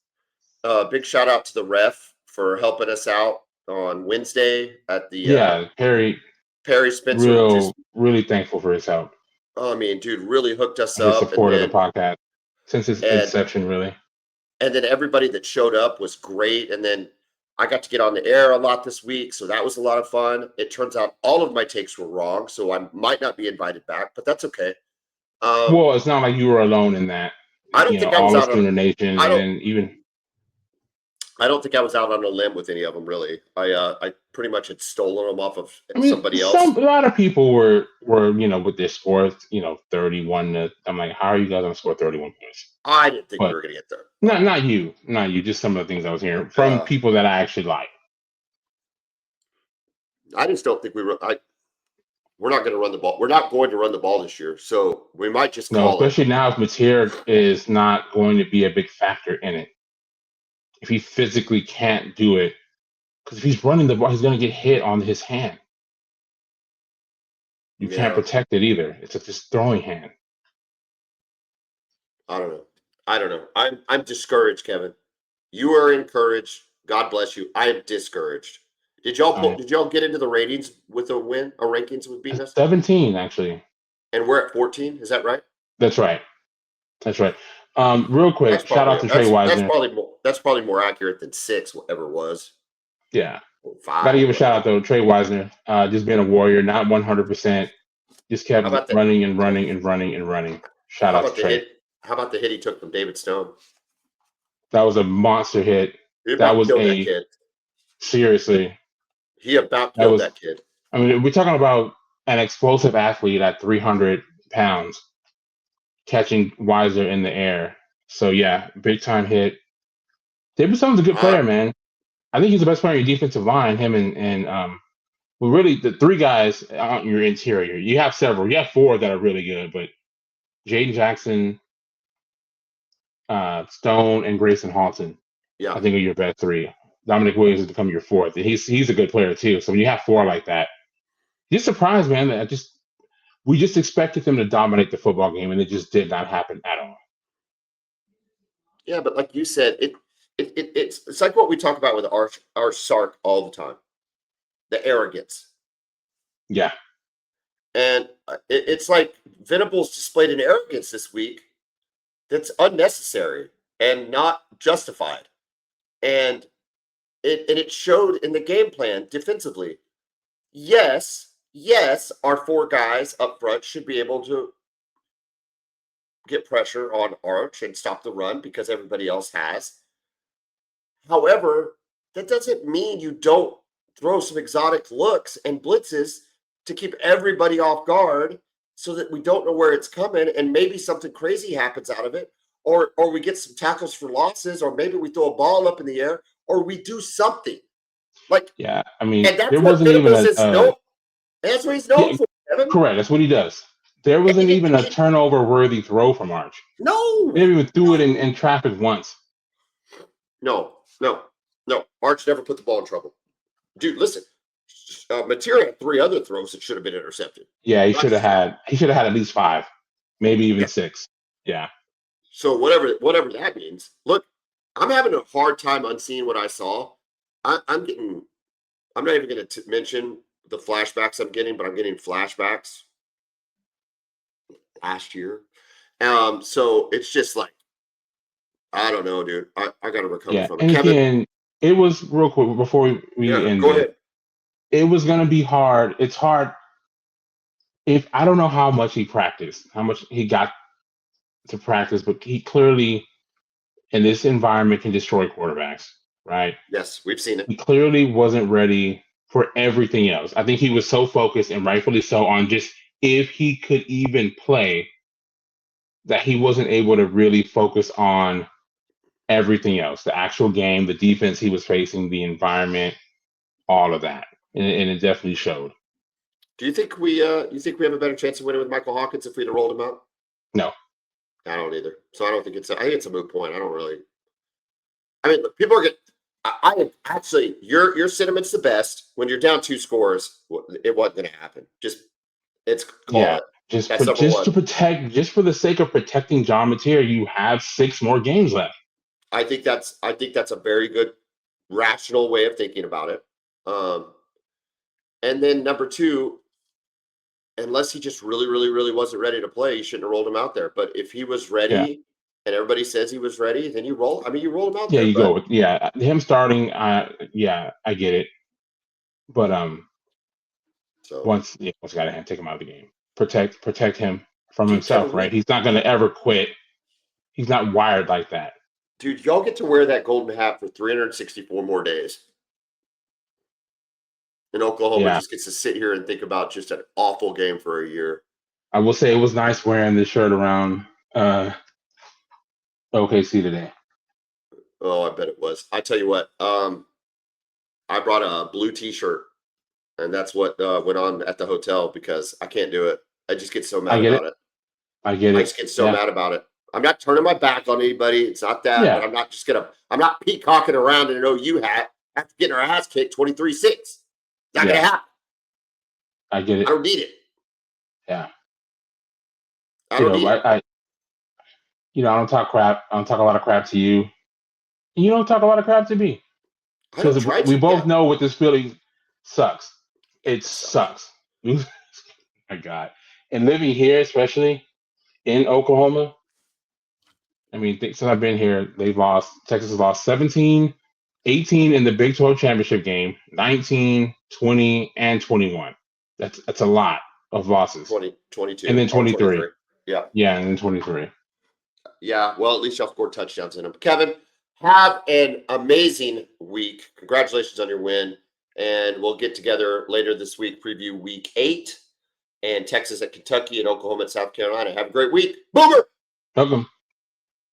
Speaker 1: big shout out to the ref for helping us out on Wednesday at the
Speaker 2: Perry
Speaker 1: Spencer.
Speaker 2: really thankful for his help.
Speaker 1: I mean, dude, really hooked us
Speaker 2: and his
Speaker 1: up,
Speaker 2: support of the podcast since its inception, really.
Speaker 1: And then everybody that showed up was great. And then I got to get on the air a lot this week, so that was a lot of fun. It turns out all of my takes were wrong, so I might not be invited back, but that's okay.
Speaker 2: Well, it's not like you were alone in that.
Speaker 1: I don't think I was
Speaker 2: all
Speaker 1: out
Speaker 2: the Sooner Nation,
Speaker 1: I don't.
Speaker 2: and even
Speaker 1: I don't think I was out on a limb with any of them, really. I pretty much had stolen them off of
Speaker 2: I mean,
Speaker 1: somebody else.
Speaker 2: a lot of people were with their scores, 31 to. I'm like, how are you guys gonna score 31 points?
Speaker 1: I didn't think we were gonna get there.
Speaker 2: Not you. Just some of the things I was hearing from people that I actually like.
Speaker 1: I just don't think we're not going to run the ball. We're not going to run the ball this year, so we might just call
Speaker 2: especially now if Mateer is not going to be a big factor in it. If he physically can't do it, because if he's running the ball, he's going to get hit on his hand. You can't protect it either. It's just throwing hand.
Speaker 1: I don't know. I'm discouraged, Kevin. You are encouraged. God bless you. I am discouraged. Did y'all get into the ratings with a win or rankings with beating us?
Speaker 2: 17 actually.
Speaker 1: And we're at 14. Is that right?
Speaker 2: That's right. Real quick, shout out to Trey Wisener.
Speaker 1: That's probably more accurate than 6 ever was.
Speaker 2: Yeah. 5. Gotta give a shout out though, Trey Wisener. Just being a warrior, not 100%. Just kept running and running and running and running. Shout out to Trey.
Speaker 1: How about the hit he took from David Stone?
Speaker 2: That was a monster hit.
Speaker 1: That was that kid.
Speaker 2: Seriously.
Speaker 1: He about killed that kid.
Speaker 2: I mean, we're talking about an explosive athlete at 300 pounds catching Wisener in the air. So yeah, big time hit. David Stone's a good player, man. I think he's the best player in your defensive line. Him and well, really the 3 guys on your interior. You have several. You have 4 that are really good, but Jaden Jackson, Stone, and Grayson Halton, I think are your best 3. Dominic Williams has become your 4th. And he's a good player too. So when you have 4 like that, you're surprised, man. That we just expected them to dominate the football game, and it just did not happen at all.
Speaker 1: Yeah, but like you said, it's like what we talk about with our Sark all the time. The arrogance.
Speaker 2: Yeah.
Speaker 1: And it's like Venables displayed an arrogance this week that's unnecessary and not justified. And it showed in the game plan defensively. Yes, our 4 guys up front should be able to get pressure on Arch and stop the run because everybody else has. However, that doesn't mean you don't throw some exotic looks and blitzes to keep everybody off guard so that we don't know where it's coming and maybe something crazy happens out of it, or we get some tackles for losses, or maybe we throw a ball up in the air, or we do something.
Speaker 2: Yeah, I mean,
Speaker 1: and that's
Speaker 2: there
Speaker 1: what
Speaker 2: wasn't even
Speaker 1: Venables is known. That's what he's known for, Kevin.
Speaker 2: Correct. That's what he does. There wasn't even a turnover-worthy throw from Arch.
Speaker 1: No.
Speaker 2: They never even threw it in traffic once.
Speaker 1: No. Arch never put the ball in trouble. Dude, listen. Materia had 3 other throws that should have been intercepted.
Speaker 2: Yeah, he should have had at least 5, maybe even 6. Yeah.
Speaker 1: So whatever that means. Look, I'm having a hard time unseeing what I saw. I'm not even going to mention the flashbacks I'm getting, but I'm getting flashbacks last year. So it's just like, I don't know, dude. I got to recover from it.
Speaker 2: And
Speaker 1: Kevin,
Speaker 2: again, it was real quick before we end.
Speaker 1: Go ahead.
Speaker 2: It was going to be hard. It's hard. If I don't know how much he practiced, how much he got to practice, but he clearly in this environment can destroy quarterbacks, right?
Speaker 1: Yes, we've seen it.
Speaker 2: He clearly wasn't ready for everything else. I think he was so focused, and rightfully so, on just if he could even play, that he wasn't able to really focus on everything else, the actual game, the defense he was facing, the environment, all of that. And it definitely showed.
Speaker 1: Do you think we have a better chance of winning with Michael Hawkins if we'd have rolled him out?
Speaker 2: No.
Speaker 1: I don't either. So I don't think I think it's a moot point. I don't really. I mean, people are getting. I actually, your sentiment's the best. When you're down 2 scores, it wasn't going to happen. It's called.
Speaker 2: Just for the sake of protecting John Mateer, you have 6 more games left.
Speaker 1: I think that's a very good, rational way of thinking about it. And then number 2, unless he just really, really, really wasn't ready to play, you shouldn't have rolled him out there. But if he was ready and everybody says he was ready, then you roll. I mean, you roll him out there.
Speaker 2: You go with him starting. I get it. But once got to take him out of the game. Protect him from himself, right? He's not going to ever quit. He's not wired like that.
Speaker 1: Dude, y'all get to wear that golden hat for 364 more days. And Oklahoma just gets to sit here and think about just an awful game for a year.
Speaker 2: I will say it was nice wearing this shirt around OKC today.
Speaker 1: Oh, I bet it was. I tell you what, I brought a blue T-shirt, and that's what went on at the hotel because I can't do it. I just get so mad about it.
Speaker 2: I get it.
Speaker 1: I just get so mad about it. I'm not turning my back on anybody. It's not that.
Speaker 2: Yeah.
Speaker 1: But I'm not peacocking around in an OU hat after getting our ass kicked 23-6. Not going to happen.
Speaker 2: I get it.
Speaker 1: I don't need it.
Speaker 2: Yeah.
Speaker 1: I don't need it.
Speaker 2: I don't talk crap. I don't talk a lot of crap to you. And you don't talk a lot of crap to me. Because we both know what this feeling sucks. It sucks. My God. And living here, especially in Oklahoma, I mean, since I've been here, Texas has lost 17, 18 in the Big 12 championship game, 19, 20, and 21. That's a lot of losses.
Speaker 1: 22.
Speaker 2: And then 23.
Speaker 1: Yeah.
Speaker 2: Yeah, and then 23.
Speaker 1: Yeah, well, at least y'all scored touchdowns in them. Kevin, have an amazing week. Congratulations on your win. And we'll get together later this week, preview week 8, and Texas at Kentucky and Oklahoma at South Carolina. Have a great week. Boomer!
Speaker 2: Welcome.